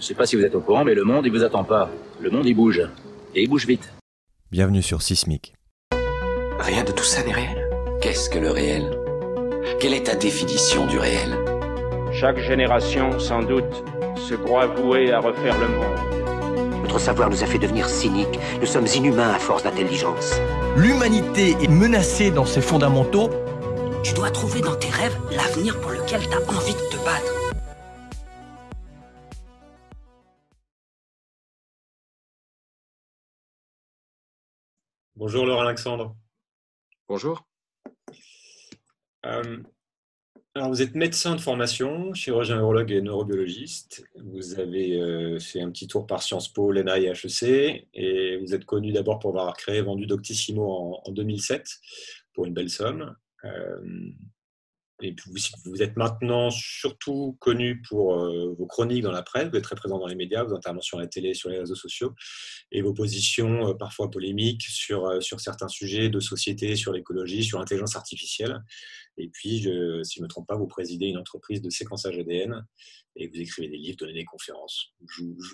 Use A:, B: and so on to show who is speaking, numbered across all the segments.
A: Je sais pas si vous êtes au courant, mais le monde, il vous attend pas. Le monde, il bouge. Et il bouge vite.
B: Bienvenue sur Sismic.
C: Rien de tout ça n'est réel. Qu'est-ce que le réel? Quelle est ta définition du réel?
D: Chaque génération, sans doute, se croit vouée à refaire le monde.
E: Notre savoir nous a fait devenir cyniques. Nous sommes inhumains à force d'intelligence.
F: L'humanité est menacée dans ses fondamentaux.
G: Tu dois trouver dans tes rêves l'avenir pour lequel tu as envie de te battre.
H: Bonjour Laurent Alexandre.
I: Bonjour.
H: Alors vous êtes médecin de formation, chirurgien urologue et neurobiologiste. Vous avez fait un petit tour par Sciences Po, l'ENA et HEC, et vous êtes connu d'abord pour avoir créé et vendu Doctissimo en 2007 pour une belle somme. Et puis vous êtes maintenant surtout connu pour vos chroniques dans la presse, vous êtes très présent dans les médias, vos interventions à la télé, sur les réseaux sociaux, et vos positions parfois polémiques sur certains sujets de société, sur l'écologie, sur l'intelligence artificielle. Et puis, si je ne me trompe pas, vous présidez une entreprise de séquençage ADN et vous écrivez des livres, donnez des conférences.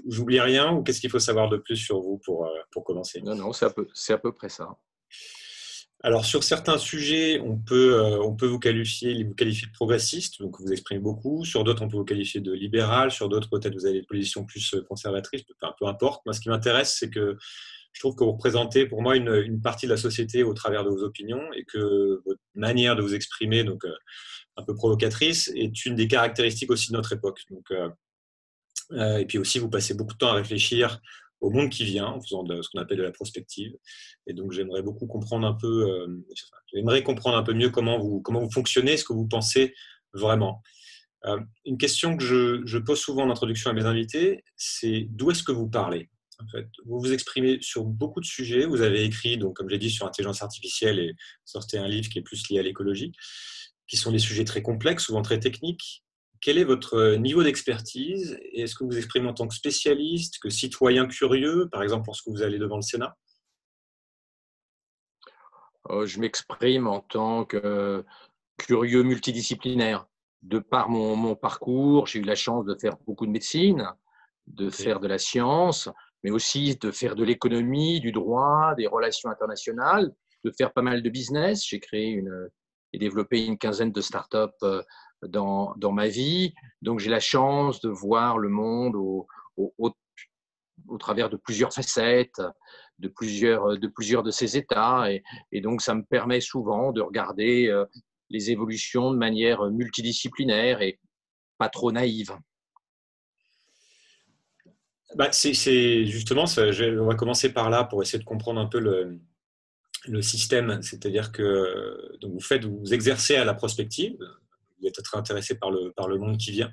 H: J'oublie rien ou qu'est-ce qu'il faut savoir de plus sur vous pour commencer?
I: Non, c'est à peu près ça.
H: Alors, sur certains sujets, on peut vous qualifier de progressiste, donc vous exprimez beaucoup. Sur d'autres, on peut vous qualifier de libéral. Sur d'autres, peut-être vous avez des positions plus conservatrices. Peu importe. Moi, ce qui m'intéresse, c'est que je trouve que vous représentez pour moi une partie de la société au travers de vos opinions et que votre manière de vous exprimer, donc un peu provocatrice, est une des caractéristiques aussi de notre époque. Donc, et puis aussi, vous passez beaucoup de temps à réfléchir au monde qui vient, en faisant ce qu'on appelle de la prospective. Et donc, j'aimerais comprendre un peu mieux comment vous fonctionnez, ce que vous pensez vraiment. Une question que je pose souvent en introduction à mes invités, c'est d'où est-ce que vous parlez? En fait, vous vous exprimez sur beaucoup de sujets. Vous avez écrit, donc, comme j'ai dit, sur l'intelligence artificielle et sortez un livre qui est plus lié à l'écologie, qui sont des sujets très complexes, souvent très techniques. Quel est votre niveau d'expertise? Et est-ce que vous vous exprimez en tant que spécialiste, que citoyen curieux, par exemple lorsque vous allez devant le Sénat?
I: Je m'exprime en tant que curieux multidisciplinaire. De par mon parcours, j'ai eu la chance de faire beaucoup de médecine, de faire de la science, mais aussi de faire de l'économie, du droit, des relations internationales, de faire pas mal de business. J'ai créé et développé une quinzaine de startups dans ma vie. Donc, j'ai la chance de voir le monde au travers de plusieurs facettes, de plusieurs de ces états. Et donc, ça me permet souvent de regarder les évolutions de manière multidisciplinaire et pas trop naïve.
H: C'est justement, on va commencer par là pour essayer de comprendre un peu le système. C'est-à-dire que donc vous exercez à la prospective, vous êtes très intéressé par le monde qui vient,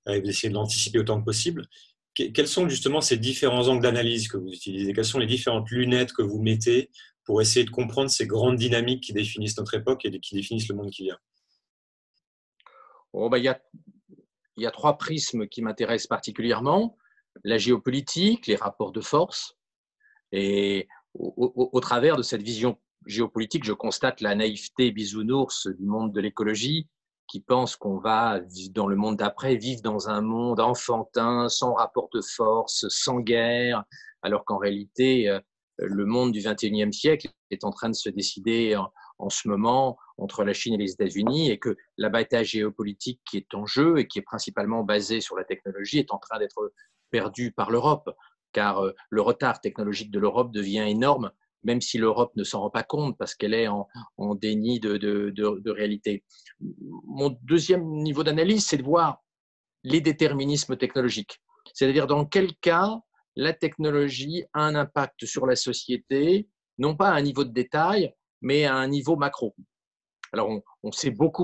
H: et vous essayez de l'anticiper autant que possible. Quels sont justement ces différents angles d'analyse que vous utilisez? Quelles sont les différentes lunettes que vous mettez pour essayer de comprendre ces grandes dynamiques qui définissent notre époque et qui définissent le monde qui vient?
I: Il y a trois prismes qui m'intéressent particulièrement. La géopolitique, les rapports de force. Et au travers de cette vision géopolitique, je constate la naïveté bisounours du monde de l'écologie qui pense qu'on va, dans le monde d'après, vivre dans un monde enfantin, sans rapport de force, sans guerre, alors qu'en réalité, le monde du XXIe siècle est en train de se décider en ce moment entre la Chine et les États-Unis et que la bataille géopolitique qui est en jeu et qui est principalement basée sur la technologie est en train d'être perdue par l'Europe, car le retard technologique de l'Europe devient énorme, même si l'Europe ne s'en rend pas compte parce qu'elle est en déni de réalité. Mon deuxième niveau d'analyse, c'est de voir les déterminismes technologiques. C'est-à-dire dans quel cas la technologie a un impact sur la société, non pas à un niveau de détail, mais à un niveau macro. Alors, on s'est beaucoup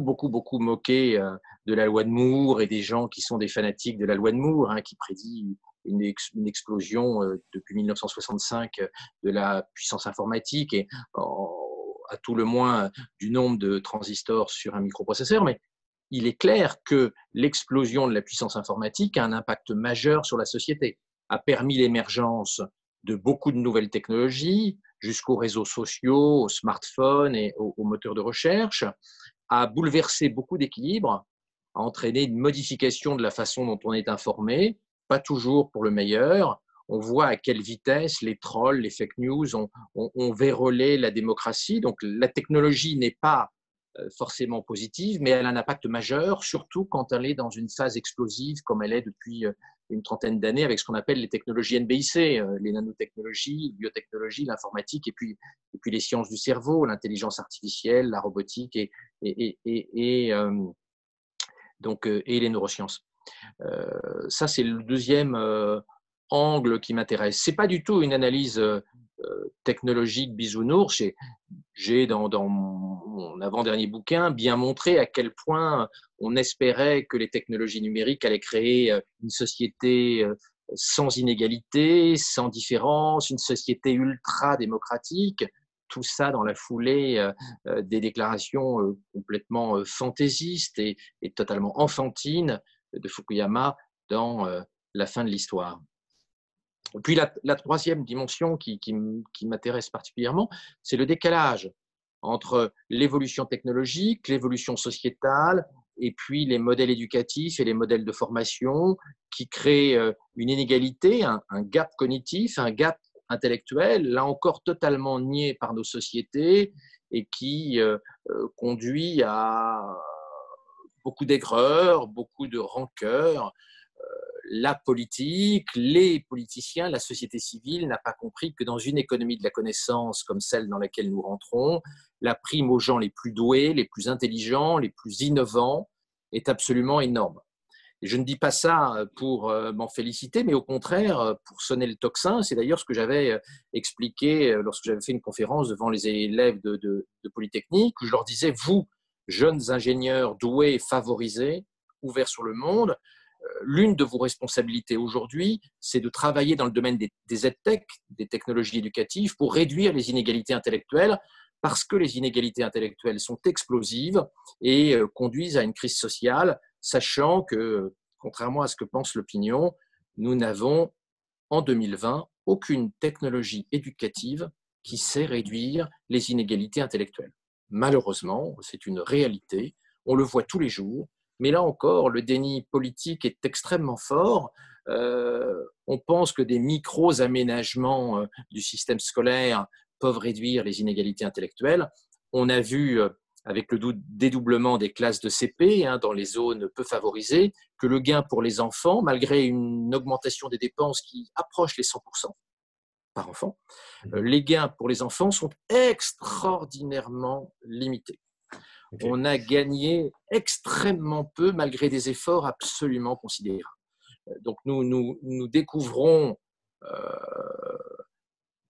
I: moqué de la loi de Moore et des gens qui sont des fanatiques de la loi de Moore, qui prédit une explosion depuis 1965 de la puissance informatique et à tout le moins du nombre de transistors sur un microprocesseur. Mais il est clair que l'explosion de la puissance informatique a un impact majeur sur la société, a permis l'émergence de beaucoup de nouvelles technologies, jusqu'aux réseaux sociaux, aux smartphones et aux moteurs de recherche, a bouleversé beaucoup d'équilibres, a entraîné une modification de la façon dont on est informé, pas toujours pour le meilleur. On voit à quelle vitesse les trolls, les fake news ont vérolé la démocratie. Donc la technologie n'est pas forcément positive, mais elle a un impact majeur, surtout quand elle est dans une phase explosive comme elle est depuis une trentaine d'années avec ce qu'on appelle les technologies NBIC, les nanotechnologies, les biotechnologies, l'informatique et puis les sciences du cerveau, l'intelligence artificielle, la robotique et les neurosciences. Ça, c'est le deuxième angle qui m'intéresse. C'est pas du tout une analyse technologique bisounours. J'ai dans mon avant-dernier bouquin bien montré à quel point on espérait que les technologies numériques allaient créer une société sans inégalité, sans différence, une société ultra démocratique. Tout ça dans la foulée des déclarations complètement fantaisistes et totalement enfantines de Fukuyama dans La fin de l'histoire. Puis la troisième dimension qui m'intéresse particulièrement, c'est le décalage entre l'évolution technologique, l'évolution sociétale, et puis les modèles éducatifs et les modèles de formation qui créent une inégalité, un gap cognitif, un gap intellectuel, là encore totalement nié par nos sociétés et qui conduit à beaucoup d'aigreur, beaucoup de rancœur. La politique, les politiciens, la société civile n'a pas compris que dans une économie de la connaissance comme celle dans laquelle nous rentrons, la prime aux gens les plus doués, les plus intelligents, les plus innovants est absolument énorme. Et je ne dis pas ça pour m'en féliciter, mais au contraire pour sonner le tocsin. C'est d'ailleurs ce que j'avais expliqué lorsque j'avais fait une conférence devant les élèves de Polytechnique, où je leur disais, vous, jeunes ingénieurs doués et favorisés, ouverts sur le monde, l'une de vos responsabilités aujourd'hui, c'est de travailler dans le domaine des EdTech, des technologies éducatives, pour réduire les inégalités intellectuelles, parce que les inégalités intellectuelles sont explosives et conduisent à une crise sociale, sachant que, contrairement à ce que pense l'opinion, nous n'avons en 2020 aucune technologie éducative qui sait réduire les inégalités intellectuelles. Malheureusement, c'est une réalité, on le voit tous les jours. Mais là encore, le déni politique est extrêmement fort. On pense que des micro-aménagements du système scolaire peuvent réduire les inégalités intellectuelles. On a vu, avec le dédoublement des classes de CP dans les zones peu favorisées, que le gain pour les enfants, malgré une augmentation des dépenses qui approche les 100% par enfant, les gains pour les enfants sont extraordinairement limités. Okay. On a gagné extrêmement peu malgré des efforts absolument considérables. Donc nous découvrons,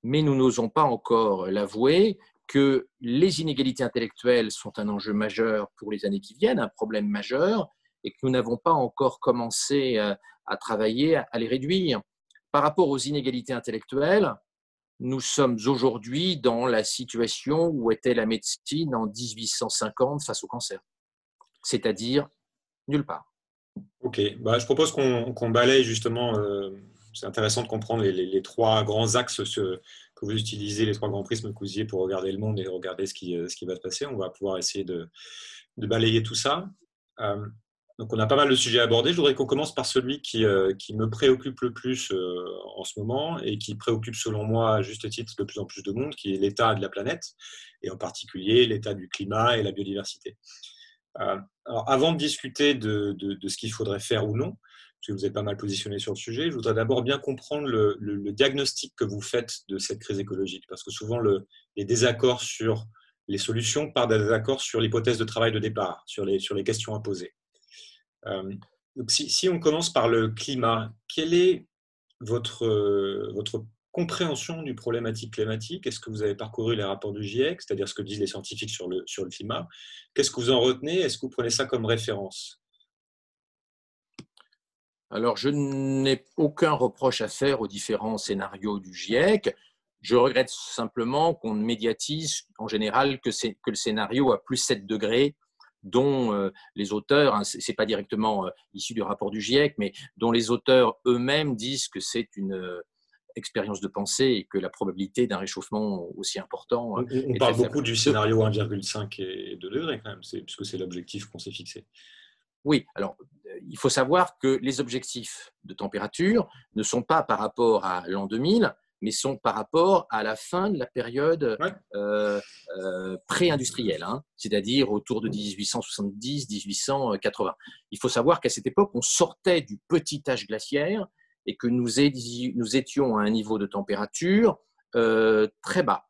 I: mais nous n'osons pas encore l'avouer, que les inégalités intellectuelles sont un enjeu majeur pour les années qui viennent, un problème majeur, et que nous n'avons pas encore commencé à travailler à les réduire. Par rapport aux inégalités intellectuelles, nous sommes aujourd'hui dans la situation où était la médecine en 1850 face au cancer, c'est-à-dire nulle part.
H: Ok, je propose qu'on balaye justement, c'est intéressant de comprendre les trois grands axes que vous utilisez, les trois grands prismes que vous utilisez pour regarder le monde et regarder ce qui va se passer. On va pouvoir essayer de balayer tout ça. Donc on a pas mal de sujets à aborder. Je voudrais qu'on commence par celui qui me préoccupe le plus en ce moment et qui préoccupe selon moi à juste titre de plus en plus de monde, qui est l'état de la planète et en particulier l'état du climat et la biodiversité. Alors avant de discuter de ce qu'il faudrait faire ou non, parce que vous êtes pas mal positionné sur le sujet, je voudrais d'abord bien comprendre le diagnostic que vous faites de cette crise écologique, parce que souvent les désaccords sur les solutions partent d'un désaccord sur l'hypothèse de travail de départ, sur les questions à poser. Donc si on commence par le climat, quelle est votre compréhension du problématique climatique? Est-ce que vous avez parcouru les rapports du GIEC, c'est-à-dire ce que disent les scientifiques sur le climat? Qu'est-ce que vous en retenez? Est-ce que vous prenez ça comme référence?
I: Alors, je n'ai aucun reproche à faire aux différents scénarios du GIEC. Je regrette simplement qu'on médiatise en général que le scénario à plus 7 degrés, dont les auteurs, ce n'est pas directement issu du rapport du GIEC, mais dont les auteurs eux-mêmes disent que c'est une expérience de pensée et que la probabilité d'un réchauffement aussi important…
H: On parle beaucoup du scénario 1,5 et 2 degrés quand même, puisque c'est l'objectif qu'on s'est fixé.
I: Oui, alors il faut savoir que les objectifs de température ne sont pas par rapport à l'an 2000, mais sont par rapport à la fin de la période pré-industrielle, hein, c'est-à-dire autour de 1870-1880. Il faut savoir qu'à cette époque, on sortait du petit âge glaciaire et que nous étions à un niveau de température très bas.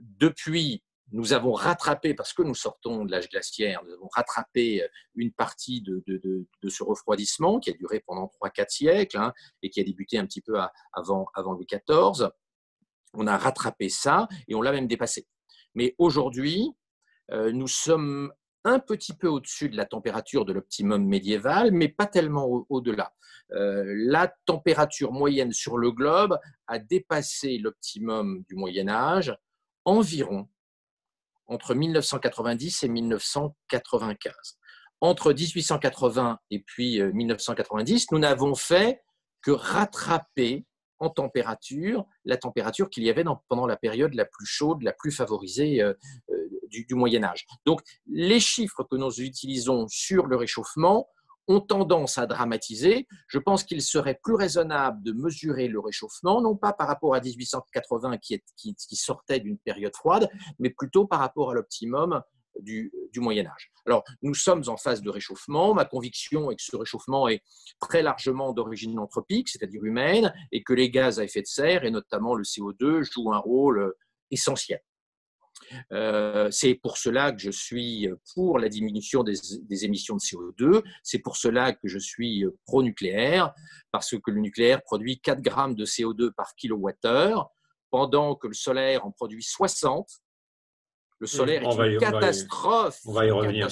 I: Depuis, nous avons rattrapé, parce que nous sortons de l'âge glaciaire, nous avons rattrapé une partie de ce refroidissement qui a duré pendant 3-4 siècles, hein, et qui a débuté un petit peu avant Louis XIV. On a rattrapé ça et on l'a même dépassé. Mais aujourd'hui, nous sommes un petit peu au-dessus de la température de l'optimum médiéval, mais pas tellement au-delà. La température moyenne sur le globe a dépassé l'optimum du Moyen-Âge environ entre 1990 et 1995. Entre 1880 et puis 1990, nous n'avons fait que rattraper en température la température qu'il y avait pendant la période la plus chaude, la plus favorisée du Moyen-Âge. Donc, les chiffres que nous utilisons sur le réchauffement ont tendance à dramatiser. Je pense qu'il serait plus raisonnable de mesurer le réchauffement, non pas par rapport à 1880 qui sortait d'une période froide, mais plutôt par rapport à l'optimum du Moyen-Âge. Alors, nous sommes en phase de réchauffement. Ma conviction est que ce réchauffement est très largement d'origine anthropique, c'est-à-dire humaine, et que les gaz à effet de serre, et notamment le CO2, jouent un rôle essentiel. C'est pour cela que je suis pour la diminution des émissions de CO2. C'est pour cela que je suis pro-nucléaire, parce que le nucléaire produit 4 grammes de CO2 par kilowattheure, pendant que le solaire en produit 60. Le solaire est une catastrophe,
H: on va y revenir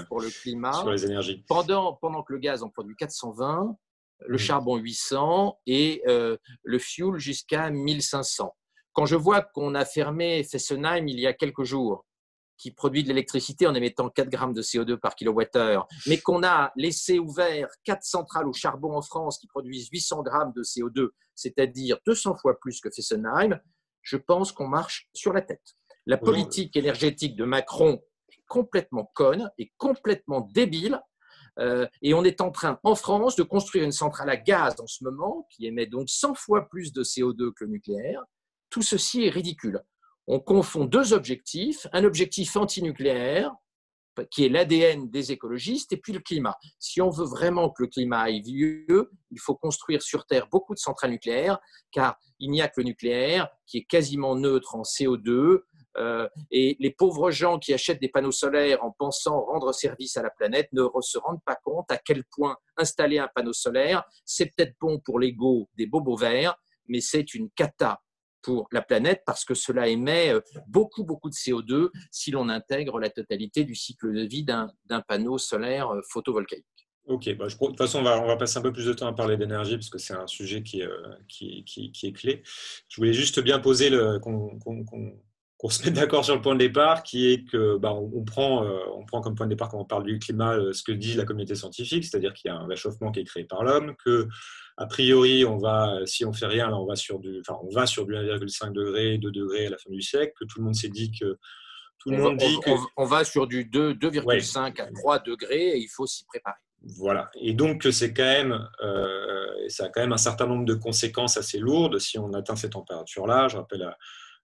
I: pour le climat.
H: Sur les énergies.
I: Pendant que le gaz en produit 420, le charbon 800 et le fioul jusqu'à 1500. Quand je vois qu'on a fermé Fessenheim il y a quelques jours, qui produit de l'électricité en émettant 4 grammes de CO2 par kilowattheure, mais qu'on a laissé ouvert 4 centrales au charbon en France qui produisent 800 grammes de CO2, c'est-à-dire 200 fois plus que Fessenheim, je pense qu'on marche sur la tête. La politique énergétique de Macron est complètement conne et complètement débile. Et on est en train, en France, de construire une centrale à gaz en ce moment qui émet donc 100 fois plus de CO2 que le nucléaire. Tout ceci est ridicule. On confond deux objectifs, un objectif antinucléaire, qui est l'ADN des écologistes, et puis le climat. Si on veut vraiment que le climat aille mieux, il faut construire sur Terre beaucoup de centrales nucléaires, car il n'y a que le nucléaire qui est quasiment neutre en CO2, et les pauvres gens qui achètent des panneaux solaires en pensant rendre service à la planète ne se rendent pas compte à quel point installer un panneau solaire, c'est peut-être bon pour l'ego des bobos verts, mais c'est une cata pour la planète parce que cela émet beaucoup de CO2 si l'on intègre la totalité du cycle de vie d'un panneau solaire photovoltaïque.
H: Ok, de toute façon, on va passer un peu plus de temps à parler d'énergie parce que c'est un sujet qui est clé. Je voulais juste bien poser qu'on se mette d'accord sur le point de départ, qui est que on prend comme point de départ quand on parle du climat ce que dit la communauté scientifique, c'est-à-dire qu'il y a un réchauffement qui est créé par l'homme, que a priori si on fait rien, là on va sur du 1,5 degré, 2 degrés à la fin du siècle, que tout le monde s'est dit que
I: on va sur du 2,5 à 3 degrés et il faut s'y préparer.
H: Voilà, et donc c'est quand même, ça a quand même un certain nombre de conséquences assez lourdes si on atteint ces températures-là. Je rappelle,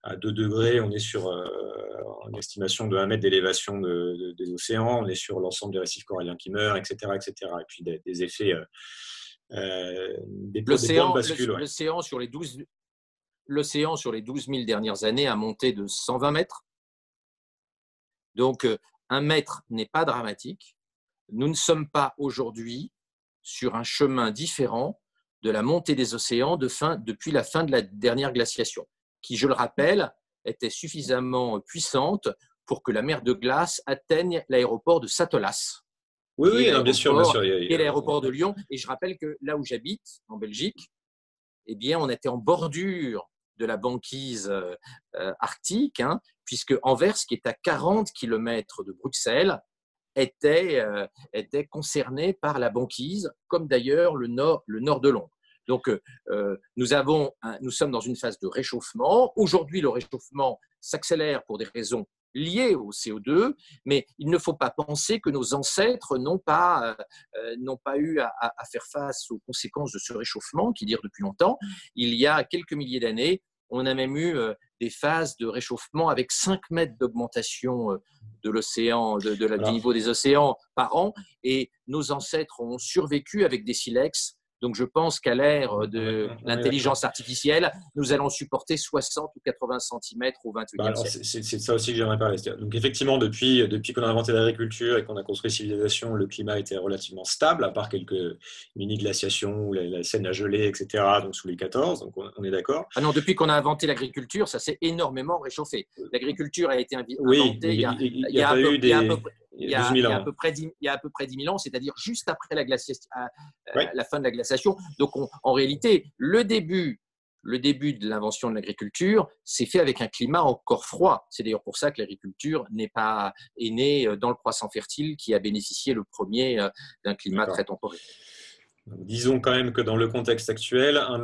H: à 2 degrés, on est sur une estimation de 1 mètre d'élévation des océans, on est sur l'ensemble des récifs coralliens qui meurent, etc. etc. Et puis des effets, des points de bascule.
I: L'océan sur les 12 000 dernières années a monté de 120 mètres. Donc, 1 mètre n'est pas dramatique. Nous ne sommes pas aujourd'hui sur un chemin différent de la montée des océans depuis la fin de la dernière glaciation, qui, je le rappelle, était suffisamment puissante pour que la mer de glace atteigne l'aéroport de Satolas.
H: Oui, bien sûr.
I: Et l'aéroport de Lyon. Et je rappelle que là où j'habite, en Belgique, eh bien, on était en bordure de la banquise arctique, puisque Anvers, qui est à 40 km de Bruxelles, était concerné par la banquise, comme d'ailleurs le nord de Londres. Donc, nous sommes dans une phase de réchauffement. Aujourd'hui, le réchauffement s'accélère pour des raisons liées au CO2, mais il ne faut pas penser que nos ancêtres n'ont pas eu à faire face aux conséquences de ce réchauffement qui dure depuis longtemps. Il y a quelques milliers d'années, on a même eu des phases de réchauffement avec 5 mètres d'augmentation de l'océan, du niveau des océans par an, et nos ancêtres ont survécu avec des silex. Donc, je pense qu'à l'ère de l'intelligence artificielle, nous allons supporter 60 ou 80 cm au XXIe siècle.
H: C'est de ça aussi que j'aimerais parler. Donc, effectivement, depuis qu'on a inventé l'agriculture et qu'on a construit civilisation, le climat était relativement stable, à part quelques mini-glaciations où la Seine a gelé, etc., donc sous les 14, donc on est d'accord.
I: Ah non, depuis qu'on a inventé l'agriculture, ça s'est énormément réchauffé. L'agriculture a été inventée il y a à peu près 10 000 ans, c'est-à-dire juste après la fin de la glaciation. Donc, en réalité, le début de l'invention de l'agriculture s'est fait avec un climat encore froid. C'est d'ailleurs pour ça que l'agriculture est née dans le croissant fertile qui a bénéficié le premier d'un climat très temporel.
H: Disons quand même que dans le contexte actuel, un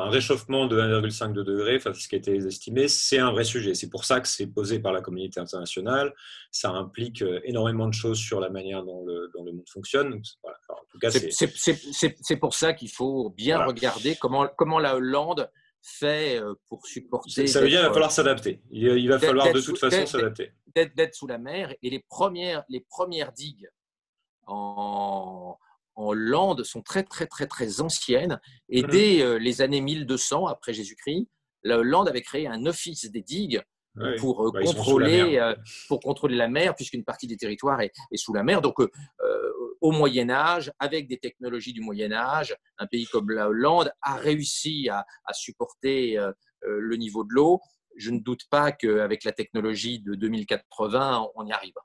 H: réchauffement de 1,5 degré, c'est ce qui a été estimé, c'est un vrai sujet. C'est pour ça que c'est posé par la communauté internationale. Ça implique énormément de choses sur la manière dont le monde fonctionne. Donc, voilà. En tout cas,
I: c'est pour ça qu'il faut bien regarder comment la Hollande fait pour supporter.
H: Ça veut dire qu'il va falloir s'adapter. Il va falloir de toute façon s'adapter.
I: D'être sous la mer. Et les premières digues en Hollande sont très, très, très, très anciennes. Et dès les années 1200, après Jésus-Christ, la Hollande avait créé un office des digues pour contrôler la mer, puisqu'une partie des territoires est sous la mer. Donc, au Moyen-Âge, avec des technologies du Moyen-Âge, un pays comme la Hollande a réussi à supporter le niveau de l'eau. Je ne doute pas qu'avec la technologie de 2080, on y arrive.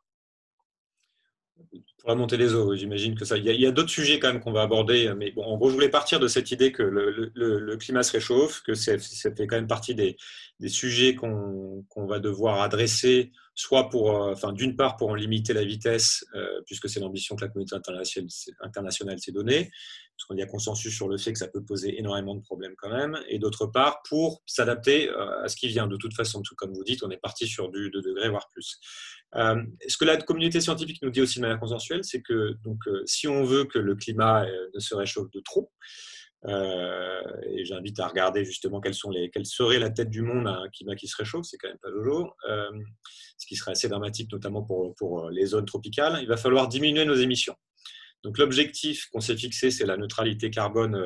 H: Pour remonter les eaux, j'imagine que ça. Il y a d'autres sujets quand même qu'on va aborder, mais bon, en gros, je voulais partir de cette idée que le climat se réchauffe, que ça fait quand même partie des sujets qu'on va devoir adresser, soit d'une part pour en limiter la vitesse, puisque c'est l'ambition que la communauté internationale s'est donnée, parce qu'on y a consensus sur le fait que ça peut poser énormément de problèmes quand même, et d'autre part pour s'adapter à ce qui vient. De toute façon, comme vous dites, on est parti sur du 2 degrés, voire plus. Ce que la communauté scientifique nous dit aussi de manière consensuelle, c'est que si on veut que le climat ne se réchauffe de trop, et j'invite à regarder justement quelle serait la tête du monde à un climat qui se réchauffe, c'est quand même pas Jojo, ce qui serait assez dramatique notamment pour les zones tropicales, il va falloir diminuer nos émissions. Donc l'objectif qu'on s'est fixé, c'est la neutralité carbone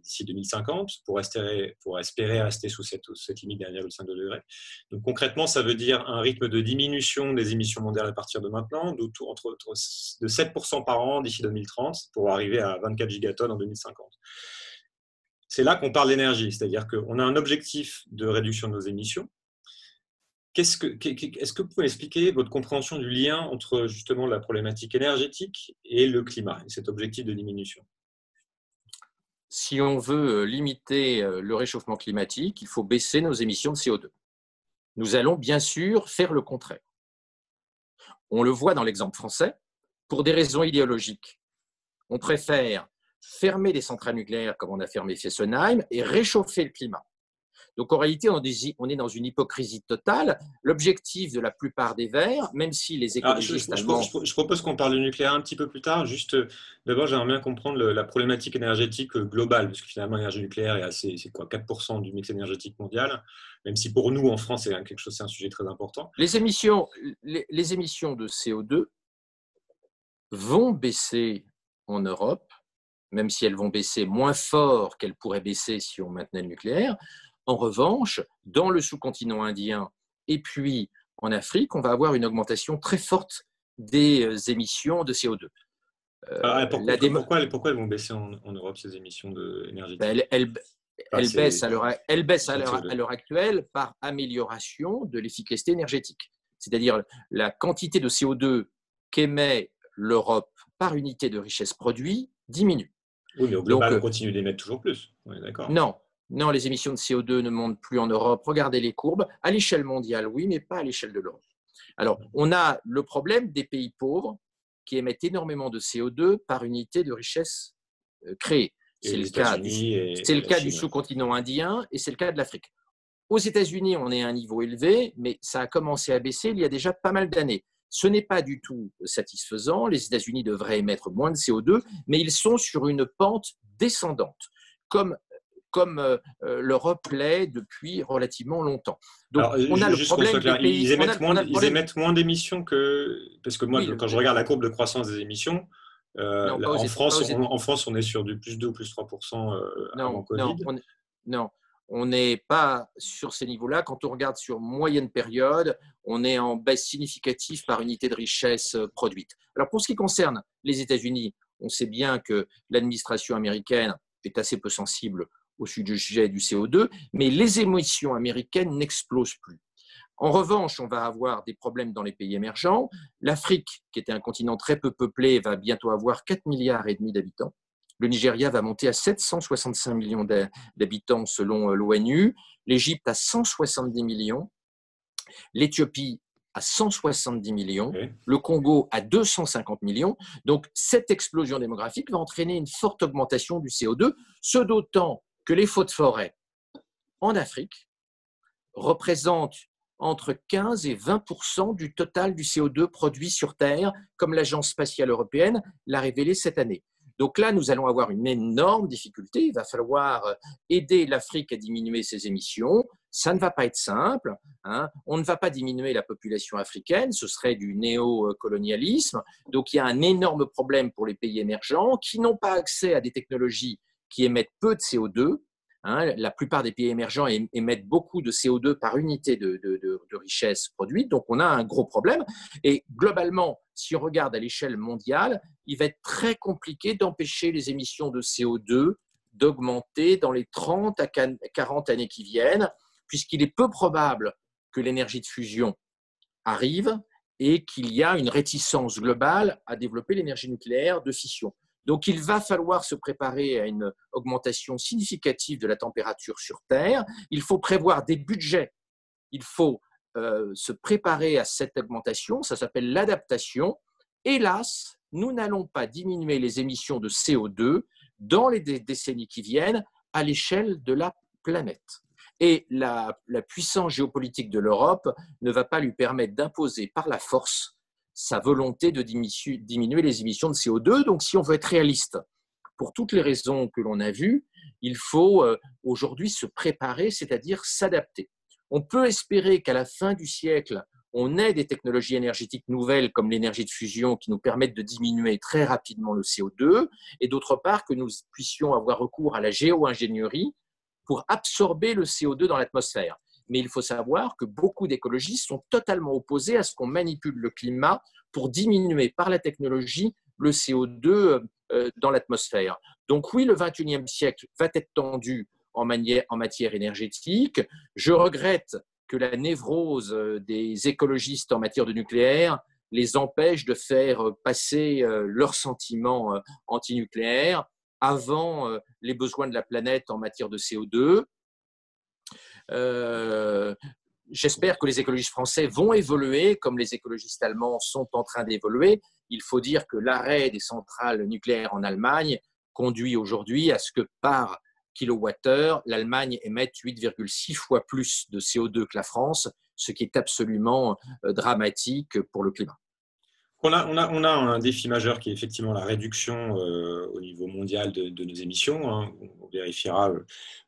H: d'ici 2050 pour espérer rester sous cette limite des 1,5 degré. Donc concrètement, ça veut dire un rythme de diminution des émissions mondiales à partir de maintenant, de 7% par an d'ici 2030 pour arriver à 24 gigatonnes en 2050. C'est là qu'on parle d'énergie, c'est-à-dire qu'on a un objectif de réduction de nos émissions. Est-ce que vous pouvez expliquer votre compréhension du lien entre justement la problématique énergétique et le climat, et cet objectif de diminution?
I: Si on veut limiter le réchauffement climatique, il faut baisser nos émissions de CO2. Nous allons bien sûr faire le contraire. On le voit dans l'exemple français, pour des raisons idéologiques. On préfère fermer les centrales nucléaires comme on a fermé Fessenheim et réchauffer le climat. Donc, en réalité, on est dans une hypocrisie totale. L'objectif de la plupart des Verts, même si les écologistes allemands…
H: Je propose qu'on parle du nucléaire un petit peu plus tard. Juste, d'abord, j'aimerais bien comprendre la problématique énergétique globale, parce que finalement, l'énergie nucléaire c'est 4% du mix énergétique mondial, même si pour nous, en France, c'est un sujet très important.
I: Les émissions de CO2 vont baisser en Europe, même si elles vont baisser moins fort qu'elles pourraient baisser si on maintenait le nucléaire. En revanche, dans le sous-continent indien et puis en Afrique, on va avoir une augmentation très forte des émissions de CO2.
H: Pourquoi elles vont baisser en Europe, ces émissions énergétiques?
I: Elles baissent à l'heure actuelle par amélioration de l'efficacité énergétique. C'est-à-dire la quantité de CO2 qu'émet l'Europe par unité de richesse produit diminue.
H: Oui, mais au global, on continue d'émettre toujours plus. On est d'accord.
I: Non, les émissions de CO2 ne montent plus en Europe. Regardez les courbes. À l'échelle mondiale, oui, mais pas à l'échelle de l'Europe. Alors, on a le problème des pays pauvres qui émettent énormément de CO2 par unité de richesse créée. C'est le cas du sous-continent indien et c'est le cas de l'Afrique. Aux États-Unis, on est à un niveau élevé, mais ça a commencé à baisser il y a déjà pas mal d'années. Ce n'est pas du tout satisfaisant. Les États-Unis devraient émettre moins de CO2, mais ils sont sur une pente descendante, comme l'Europe l'est depuis relativement longtemps. Donc,
H: Alors,
I: on a le problème des pays…
H: Ils émettent moins d'émissions que… Parce que moi,
I: Oui,
H: quand je regarde la courbe de croissance des émissions,
I: non, pas aux
H: en France, on est sur du plus 2 ou plus 3% avant Covid.
I: Non, on n'est pas sur ces niveaux-là. Quand on regarde sur moyenne période, on est en baisse significative par unité de richesse produite. Alors, pour ce qui concerne les États-Unis, on sait bien que l'administration américaine est assez peu sensible au sujet du CO2, mais les émissions américaines n'explosent plus. En revanche, on va avoir des problèmes dans les pays émergents. L'Afrique, qui était un continent très peu peuplé, va bientôt avoir 4,5 milliards d'habitants. Le Nigeria va monter à 765 millions d'habitants selon l'ONU. L'Égypte à 170 millions. L'Éthiopie à 170 millions. Okay. Le Congo à 250 millions. Donc, cette explosion démographique va entraîner une forte augmentation du CO2, ce d'autant que les feux de forêt en Afrique représentent entre 15 et 20% du total du CO2 produit sur Terre, comme l'Agence spatiale européenne l'a révélé cette année. Donc là, nous allons avoir une énorme difficulté. Il va falloir aider l'Afrique à diminuer ses émissions. Ça ne va pas être simple, hein. On ne va pas diminuer la population africaine, ce serait du néocolonialisme. Donc il y a un énorme problème pour les pays émergents qui n'ont pas accès à des technologies qui émettent peu de CO2. Hein, la plupart des pays émergents émettent beaucoup de CO2 par unité de richesse produite, donc on a un gros problème. Et globalement, si on regarde à l'échelle mondiale, il va être très compliqué d'empêcher les émissions de CO2 d'augmenter dans les 30 à 40 années qui viennent, puisqu'il est peu probable que l'énergie de fusion arrive et qu'il y a une réticence globale à développer l'énergie nucléaire de fission. Donc, il va falloir se préparer à une augmentation significative de la température sur Terre. Il faut prévoir des budgets. Il faut se préparer à cette augmentation. Ça s'appelle l'adaptation. Hélas, nous n'allons pas diminuer les émissions de CO2 dans les décennies qui viennent à l'échelle de la planète. Et la puissance géopolitique de l'Europe ne va pas lui permettre d'imposer par la force sa volonté de diminuer les émissions de CO2. Donc, si on veut être réaliste, pour toutes les raisons que l'on a vues, il faut aujourd'hui se préparer, c'est-à-dire s'adapter. On peut espérer qu'à la fin du siècle, on ait des technologies énergétiques nouvelles comme l'énergie de fusion qui nous permettent de diminuer très rapidement le CO2, et d'autre part que nous puissions avoir recours à la géo-ingénierie pour absorber le CO2 dans l'atmosphère. Mais il faut savoir que beaucoup d'écologistes sont totalement opposés à ce qu'on manipule le climat pour diminuer par la technologie le CO2 dans l'atmosphère. Donc oui, le XXIe siècle va être tendu en matière énergétique. Je regrette que la névrose des écologistes en matière de nucléaire les empêche de faire passer leurs sentiments antinucléaires avant les besoins de la planète en matière de CO2. J'espère que les écologistes français vont évoluer comme les écologistes allemands sont en train d'évoluer. Il faut dire que l'arrêt des centrales nucléaires en Allemagne conduit aujourd'hui à ce que par kilowattheure, l'Allemagne émette 8,6 fois plus de CO2 que la France, ce qui est absolument dramatique pour le climat.
H: On a un défi majeur qui est effectivement la réduction au niveau mondial de nos émissions. Hein. On vérifiera.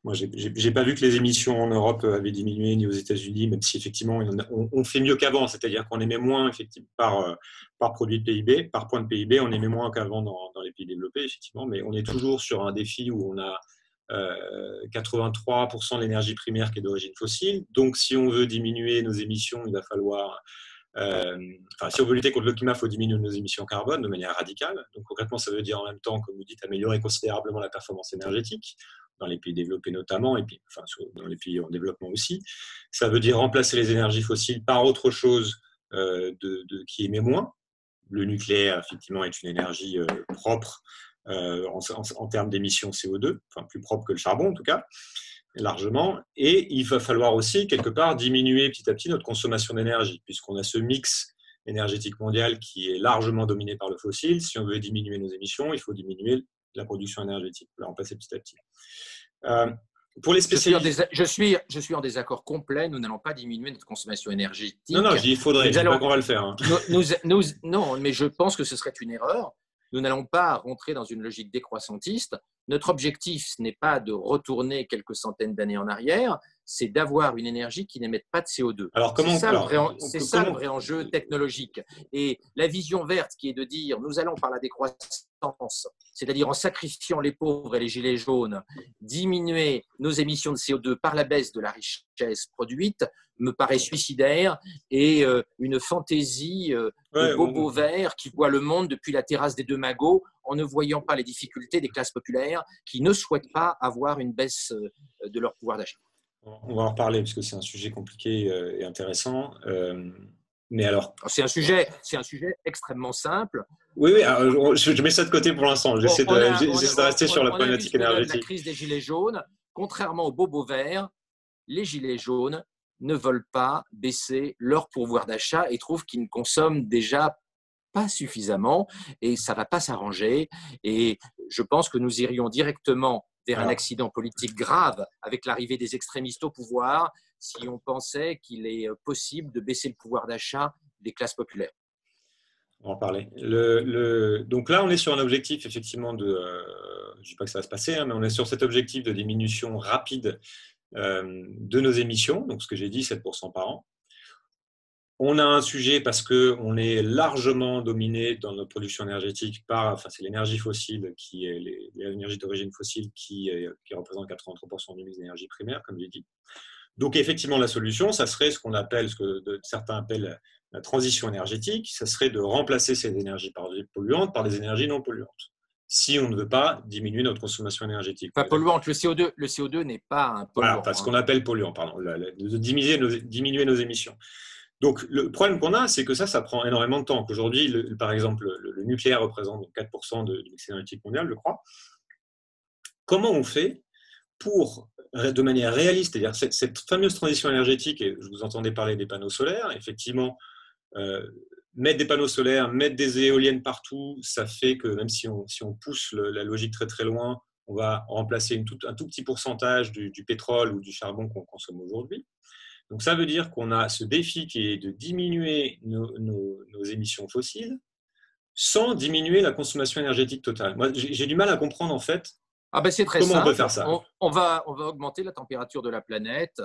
H: Moi, j'ai pas vu que les émissions en Europe avaient diminué ni aux États-Unis, même si effectivement on fait mieux qu'avant. C'est-à-dire qu'on émet moins effectivement par produit de PIB, par point de PIB, on émet moins qu'avant dans les pays développés, effectivement. Mais on est toujours sur un défi où on a 83% de l'énergie primaire qui est d'origine fossile. Donc, si on veut diminuer nos émissions, il va falloir si on veut lutter contre le climat, il faut diminuer nos émissions carbone de manière radicale. Donc concrètement, ça veut dire en même temps, comme vous dites, améliorer considérablement la performance énergétique, dans les pays développés notamment, et puis dans les pays en développement aussi. Ça veut dire remplacer les énergies fossiles par autre chose qui émet moins. Le nucléaire, effectivement, est une énergie propre en termes d'émissions CO2, enfin plus propre que le charbon en tout cas, largement, et il va falloir aussi quelque part diminuer petit à petit notre consommation d'énergie, puisqu'on a ce mix énergétique mondial qui est largement dominé par le fossile. Si on veut diminuer nos émissions, il faut diminuer la production énergétique, la remplacer petit à petit. Pour les spécialistes…
I: Je suis en désaccord complet. Nous n'allons pas diminuer notre consommation énergétique.
H: Non, je dis il faudrait. Je ne dis pas qu'on va le faire. Hein.
I: Non, mais je pense que ce serait une erreur. Nous n'allons pas rentrer dans une logique décroissantiste. Notre objectif, ce n'est pas de retourner quelques centaines d'années en arrière, c'est d'avoir une énergie qui n'émette pas de CO2.
H: Alors,
I: C'est ça le vrai enjeu technologique. Et la vision verte qui est de dire nous allons par la décroissance, c'est-à-dire en sacrifiant les pauvres et les gilets jaunes, diminuer nos émissions de CO2 par la baisse de la richesse produite, me paraît suicidaire et une fantaisie de bobo vert qui voit le monde depuis la terrasse des Deux Magots en ne voyant pas les difficultés des classes populaires qui ne souhaitent pas avoir une baisse de leur pouvoir d'achat.
H: On va en reparler parce que c'est un sujet compliqué et intéressant. Mais alors…
I: C'est un sujet extrêmement simple.
H: Oui, alors, je mets ça de côté pour l'instant. J'essaie de rester sur la problématique énergétique.
I: La crise des gilets jaunes, contrairement aux bobos verts, les gilets jaunes ne veulent pas baisser leur pouvoir d'achat et trouvent qu'ils ne consomment déjà pas suffisamment et ça ne va pas s'arranger. Et je pense que nous irions directement vers un accident politique grave avec l'arrivée des extrémistes au pouvoir si on pensait qu'il est possible de baisser le pouvoir d'achat des classes populaires.
H: On va en parler. Donc là, on est sur un objectif effectivement de… je ne dis pas que ça va se passer, hein, mais on est sur cet objectif de diminution rapide de nos émissions, donc ce que j'ai dit, 7% par an. On a un sujet parce qu'on est largement dominé dans notre production énergétique par, c'est l'énergie fossile, qui est l'énergie d'origine fossile qui représente 83% du mix d'énergie primaire, comme j'ai dit. Donc effectivement, la solution, ça serait ce qu'on appelle, ce que certains appellent la transition énergétique, ça serait de remplacer ces énergies polluantes par des énergies non polluantes, si on ne veut pas diminuer notre consommation énergétique.
I: Pas polluante, le CO2 n'est pas un polluant.
H: Voilà, ce qu'on appelle polluant, pardon, de diminuer nos émissions. Donc, le problème qu'on a, c'est que ça prend énormément de temps. Aujourd'hui, par exemple, le nucléaire représente 4% du mix énergétique mondial, je crois. Comment on fait pour, de manière réaliste, c'est-à-dire cette fameuse transition énergétique, et je vous entendais parler des panneaux solaires, effectivement, mettre des panneaux solaires, mettre des éoliennes partout, ça fait que même si on pousse la logique très très loin, on va remplacer un tout petit pourcentage du pétrole ou du charbon qu'on consomme aujourd'hui. Donc ça veut dire qu'on a ce défi qui est de diminuer nos émissions fossiles sans diminuer la consommation énergétique totale. Moi, j'ai du mal à comprendre en fait
I: c'est très
H: comment
I: simple.
H: On peut faire ça.
I: On va augmenter la température de la planète.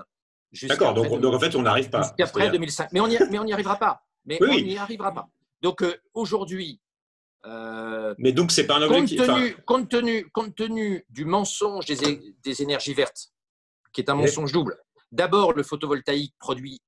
H: D'accord, donc en fait on n'arrive pas.
I: Jusqu'après 2005. Mais on n'y arrivera pas. On n'y arrivera pas. Donc aujourd'hui…
H: mais donc c'est pas un objectif.
I: Compte tenu du mensonge des énergies vertes, qui est un mensonge double. D'abord, le photovoltaïque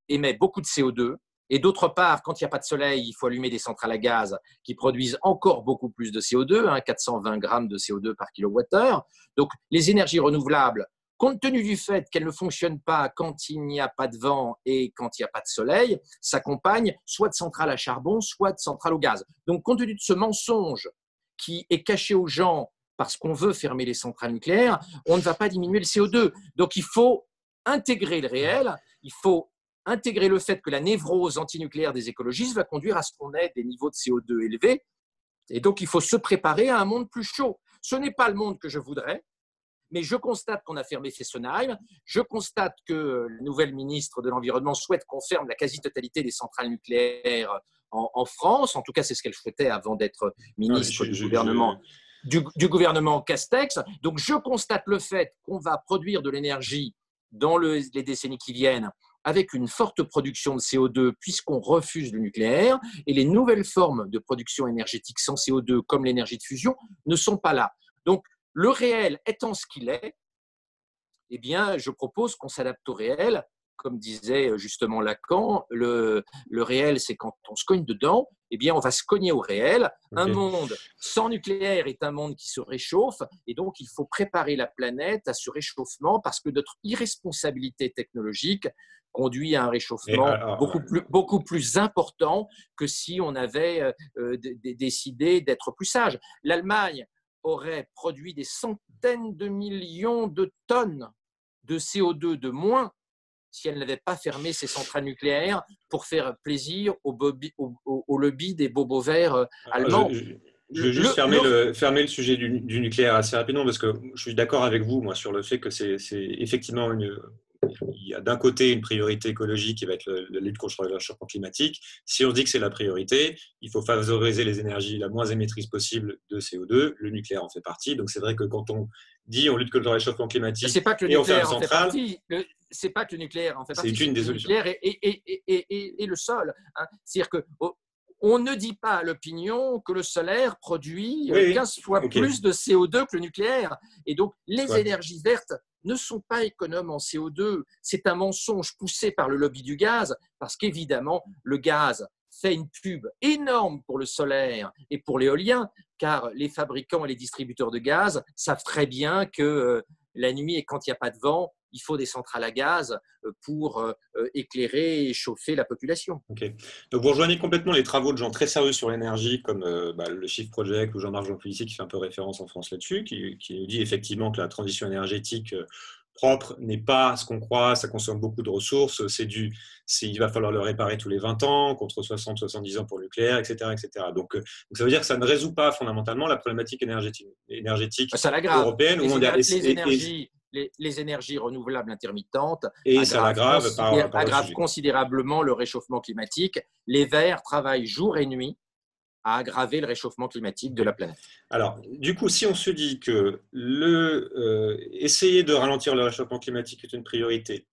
I: émet beaucoup de CO2 et d'autre part, quand il n'y a pas de soleil, il faut allumer des centrales à gaz qui produisent encore beaucoup plus de CO2, 420 grammes de CO2 par kilowattheure. Donc, les énergies renouvelables, compte tenu du fait qu'elles ne fonctionnent pas quand il n'y a pas de vent et quand il n'y a pas de soleil, s'accompagnent soit de centrales à charbon, soit de centrales au gaz. Donc, compte tenu de ce mensonge qui est caché aux gens parce qu'on veut fermer les centrales nucléaires, on ne va pas diminuer le CO2. Donc, il faut intégrer le réel, il faut intégrer le fait que la névrose antinucléaire des écologistes va conduire à ce qu'on ait des niveaux de CO2 élevés. Et donc, il faut se préparer à un monde plus chaud. Ce n'est pas le monde que je voudrais, mais je constate qu'on a fermé Fessenheim. Je constate que le nouvel ministre de l'Environnement souhaite qu'on ferme la quasi-totalité des centrales nucléaires en France. En tout cas, c'est ce qu'elle souhaitait avant d'être ministre du gouvernement Castex. Donc, je constate le fait qu'on va produire de l'énergie dans les décennies qui viennent, avec une forte production de CO2 puisqu'on refuse le nucléaire, et les nouvelles formes de production énergétique sans CO2, comme l'énergie de fusion, ne sont pas là. Donc, le réel étant ce qu'il est, eh bien, je propose qu'on s'adapte au réel. Comme disait justement Lacan, le réel, c'est quand on se cogne dedans, eh bien, on va se cogner au réel. Okay. Un monde sans nucléaire est un monde qui se réchauffe, et donc il faut préparer la planète à ce réchauffement parce que notre irresponsabilité technologique conduit à un réchauffement beaucoup plus important que si on avait décidé d'être plus sage. L'Allemagne aurait produit des centaines de millions de tonnes de CO2 de moins si elle n'avait pas fermé ses centrales nucléaires pour faire plaisir au lobby des bobos verts allemands.
H: Je veux juste fermer le sujet du nucléaire assez rapidement parce que je suis d'accord avec vous, moi, sur le fait que c'est effectivement il y a d'un côté une priorité écologique qui va être la lutte contre le réchauffement climatique. Si on dit que c'est la priorité, il faut favoriser les énergies la moins émettrices possible de CO2. Le nucléaire en fait partie. Donc c'est vrai que quand on dit on lutte contre le réchauffement climatique
I: et on fait une centrale, c'est pas que le nucléaire en fait partie.
H: C'est une des solutions.
I: Le nucléaire et le sol. Hein. C'est-à-dire que on ne dit pas à l'opinion que le solaire produit 15 fois plus de CO2 que le nucléaire. Et donc, les énergies vertes ne sont pas économes en CO2. C'est un mensonge poussé par le lobby du gaz, parce qu'évidemment, le gaz fait une pub énorme pour le solaire et pour l'éolien, car les fabricants et les distributeurs de gaz savent très bien que la nuit et quand il n'y a pas de vent, il faut des centrales à gaz pour éclairer et chauffer la population.
H: Okay. Donc vous rejoignez complètement les travaux de gens très sérieux sur l'énergie, comme le Shift Project ou Jean-Marc Jancovici, qui fait un peu référence en France là-dessus, qui nous dit effectivement que la transition énergétique propre n'est pas ce qu'on croit, ça consomme beaucoup de ressources, il va falloir le réparer tous les 20 ans, contre 60-70 ans pour le nucléaire, etc. etc. Donc ça veut dire que ça ne résout pas fondamentalement la problématique énergétique européenne.
I: Les énergies renouvelables intermittentes
H: aggravent
I: considérablement le réchauffement climatique. Les Verts travaillent jour et nuit à aggraver le réchauffement climatique de la planète.
H: Alors, du coup, si on se dit que essayer de ralentir le réchauffement climatique est une priorité,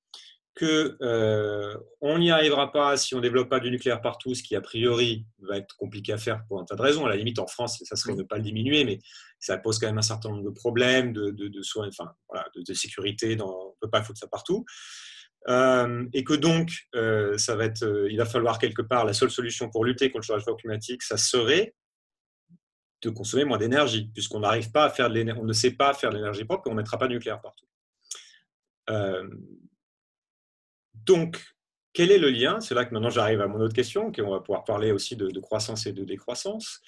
H: qu'on n'y arrivera pas si on ne développe pas du nucléaire partout, ce qui a priori va être compliqué à faire pour un tas de raisons. À la limite, en France, ça serait ne pas le diminuer, mais ça pose quand même un certain nombre de problèmes de sécurité. On ne peut pas foutre ça partout. Et que donc, il va falloir quelque part, la seule solution pour lutter contre le réchauffement climatique, ça serait de consommer moins d'énergie, puisqu'on n'arrive pas à faire on ne sait pas faire de l'énergie propre et on ne mettra pas de nucléaire partout. Donc, quel est le lien? C'est là que maintenant j'arrive à mon autre question, qu'on va pouvoir parler aussi de croissance et de décroissance.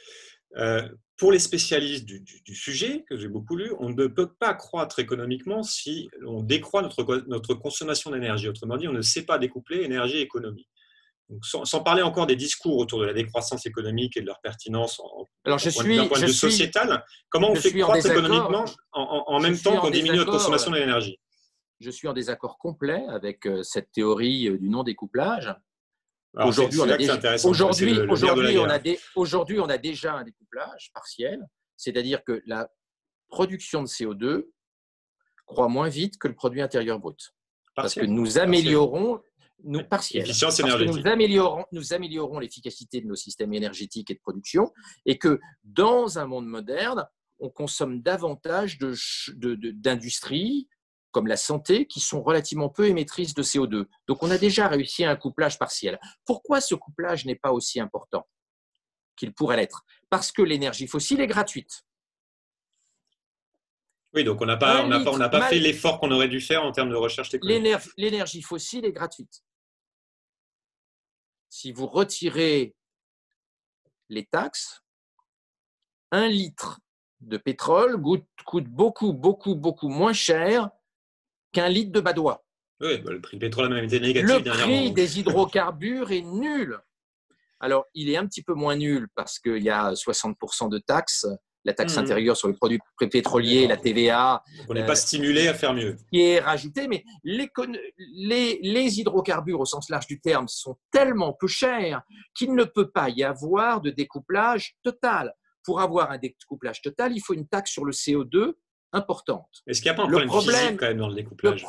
H: Pour les spécialistes du sujet, que j'ai beaucoup lu, on ne peut pas croître économiquement si on décroît notre consommation d'énergie. Autrement dit, on ne sait pas découpler énergie et économie. Donc, sans parler encore des discours autour de la décroissance économique et de leur pertinence d'un point de vue sociétal, comment on fait croître économiquement en même temps qu'on diminue notre consommation d'énergie?
I: Je suis en désaccord complet avec cette théorie du non-découplage.
H: Aujourd'hui, on a
I: déjà un découplage partiel, c'est-à-dire que la production de CO2 croît moins vite que le produit intérieur brut. Parce que nous améliorons
H: l'efficience énergétique.
I: Nous améliorons l'efficacité de nos systèmes énergétiques et de production, et que dans un monde moderne, on consomme davantage d'industries comme la santé, qui sont relativement peu émettrices de CO2. Donc, on a déjà réussi à un couplage partiel. Pourquoi ce couplage n'est pas aussi important qu'il pourrait l'être? Parce que l'énergie fossile est gratuite.
H: Oui, donc on n'a pas fait l'effort qu'on aurait dû faire en termes de recherche technologique.
I: L'énergie fossile est gratuite. Si vous retirez les taxes, 1 litre de pétrole coûte beaucoup, beaucoup, beaucoup moins cher qu'1 litre de badois.
H: Oui, le prix du pétrole a même été négatif
I: Le
H: dernièrement.
I: prix des hydrocarbures est nul. Alors, il est un petit peu moins nul parce qu'il y a 60% de taxes, la taxe intérieure sur les produits pétroliers, la TVA.
H: Donc on n'est pas stimulé à faire mieux.
I: Qui est rajoutée, mais les hydrocarbures au sens large du terme sont tellement peu chers qu'il ne peut pas y avoir de découplage total. Pour avoir un découplage total, il faut une taxe sur le CO2 importante.
H: Est-ce qu'il n'y a pas un problème physique quand même dans le découplage?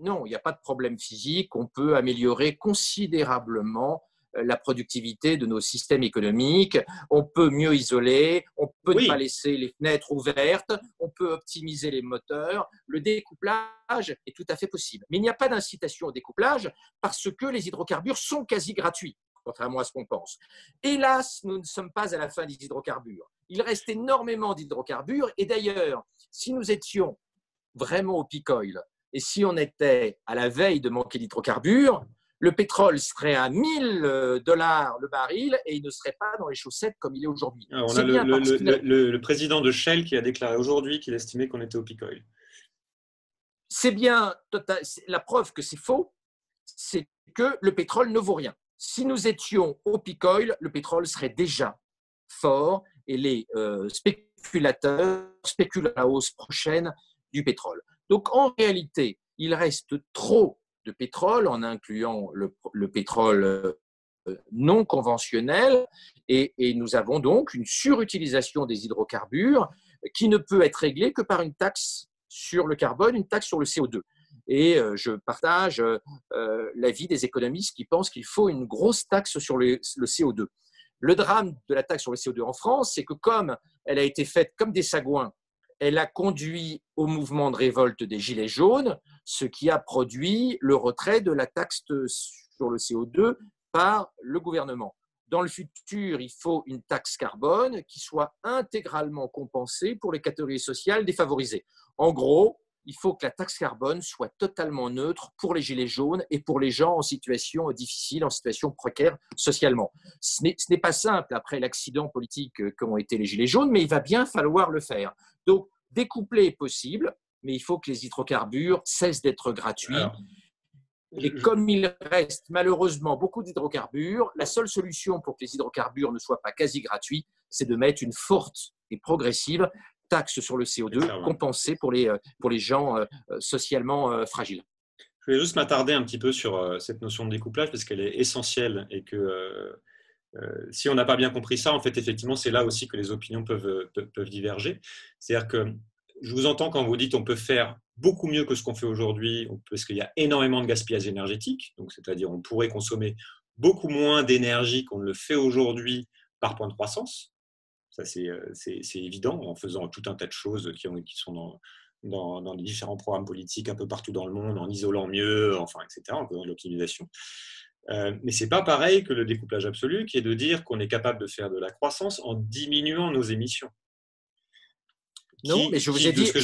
I: Non, il n'y a pas de problème physique. On peut améliorer considérablement la productivité de nos systèmes économiques. On peut mieux isoler, on peut ne pas laisser les fenêtres ouvertes, on peut optimiser les moteurs. Le découplage est tout à fait possible. Mais il n'y a pas d'incitation au découplage parce que les hydrocarbures sont quasi gratuits, contrairement à ce qu'on pense. Hélas, nous ne sommes pas à la fin des hydrocarbures. Il reste énormément d'hydrocarbures. Et d'ailleurs, si nous étions vraiment au peak oil et si on était à la veille de manquer d'hydrocarbures, le pétrole serait à $1000 le baril et il ne serait pas dans les chaussettes comme il est aujourd'hui.
H: On a le président de Shell qui a déclaré aujourd'hui qu'il estimait qu'on était au peak oil.
I: C'est bien, la preuve que c'est faux, c'est que le pétrole ne vaut rien. Si nous étions au peak oil, le pétrole serait déjà fort et les spéculateurs spéculent à la hausse prochaine du pétrole. Donc en réalité, il reste trop de pétrole, en incluant le pétrole non conventionnel, et nous avons donc une surutilisation des hydrocarbures qui ne peut être réglée que par une taxe sur le carbone, une taxe sur le CO2. Et je partage l'avis des économistes qui pensent qu'il faut une grosse taxe sur le CO2. Le drame de la taxe sur le CO2 en France, c'est que comme elle a été faite comme des sagouins, elle a conduit au mouvement de révolte des Gilets jaunes, ce qui a produit le retrait de la taxe sur le CO2 par le gouvernement. Dans le futur, il faut une taxe carbone qui soit intégralement compensée pour les catégories sociales défavorisées. En gros, il faut que la taxe carbone soit totalement neutre pour les gilets jaunes et pour les gens en situation difficile, en situation précaire socialement. Ce n'est pas simple après l'accident politique qu'ont été les gilets jaunes, mais il va bien falloir le faire. Donc, découpler est possible, mais il faut que les hydrocarbures cessent d'être gratuits. Et comme il reste malheureusement beaucoup d'hydrocarbures, la seule solution pour que les hydrocarbures ne soient pas quasi gratuits, c'est de mettre une forte et progressive taxe sur le CO2 compensée pour les gens socialement fragiles.
H: Je voulais juste m'attarder un petit peu sur cette notion de découplage parce qu'elle est essentielle et que si on n'a pas bien compris ça, en fait, effectivement, c'est là aussi que les opinions peuvent diverger. C'est-à-dire que je vous entends quand vous dites on peut faire beaucoup mieux que ce qu'on fait aujourd'hui parce qu'il y a énormément de gaspillage énergétique, donc c'est-à-dire on pourrait consommer beaucoup moins d'énergie qu'on ne le fait aujourd'hui par point de croissance. Ça, c'est évident en faisant tout un tas de choses qui sont dans les différents programmes politiques un peu partout dans le monde, en isolant mieux, enfin, etc., en faisant de l'optimisation. Mais ce n'est pas pareil que le découplage absolu, qui est de dire qu'on est capable de faire de la croissance en diminuant nos émissions.
I: Non, mais je vous ai dit que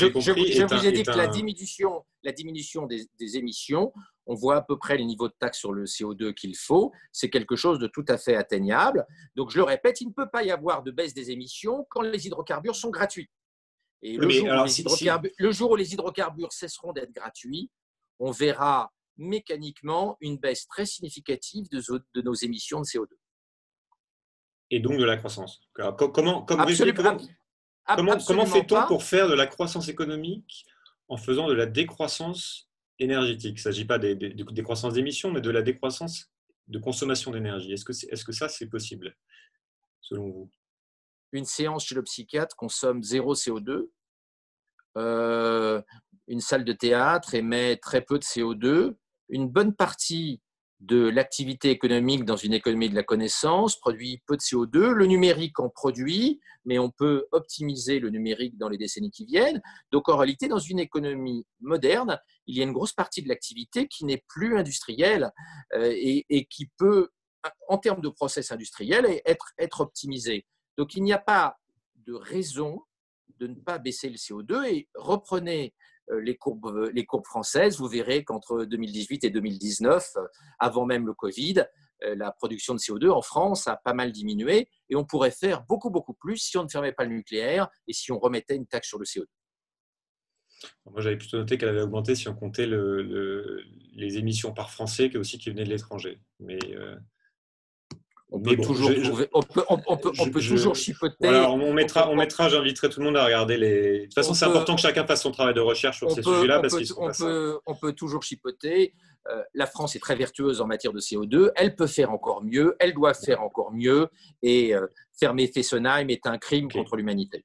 I: la diminution des émissions, on voit à peu près les niveaux de taxe sur le CO2 qu'il faut, c'est quelque chose de tout à fait atteignable. Donc je le répète, il ne peut pas y avoir de baisse des émissions quand les hydrocarbures sont gratuits. Et le jour où les hydrocarbures cesseront d'être gratuits, on verra mécaniquement une baisse très significative de nos émissions de CO2.
H: Et donc de la croissance. Comment fait-on pour faire de la croissance économique en faisant de la décroissance énergétique? Il ne s'agit pas de décroissance d'émissions, mais de la décroissance de consommation d'énergie. Est-ce que ça, c'est possible, selon vous?
I: Une séance chez le psychiatre consomme 0 CO2. Une salle de théâtre émet très peu de CO2. Une bonne partie de l'activité économique dans une économie de la connaissance produit peu de CO2. Le numérique en produit, mais on peut optimiser le numérique dans les décennies qui viennent. Donc en réalité, dans une économie moderne, il y a une grosse partie de l'activité qui n'est plus industrielle et qui peut, en termes de process industriel, être optimisée. Donc il n'y a pas de raison de ne pas baisser le CO2 et reprenez les courbes françaises, vous verrez qu'entre 2018 et 2019, avant même le Covid, la production de CO2 en France a pas mal diminué et on pourrait faire beaucoup, beaucoup plus si on ne fermait pas le nucléaire et si on remettait une taxe sur le CO2.
H: Moi, j'avais plutôt noté qu'elle avait augmenté si on comptait les émissions par Français qui venaient de l'étranger. Mais
I: on peut toujours chipoter.
H: Voilà, on mettra, j'inviterai tout le monde à regarder les. De toute façon, c'est important que chacun fasse son travail de recherche sur ces sujets-là parce qu'ils sont pas simples.
I: On peut toujours chipoter. La France est très vertueuse en matière de CO2. Elle peut faire encore mieux. Elle doit faire encore mieux. Et fermer Fessenheim est un crime contre l'humanité.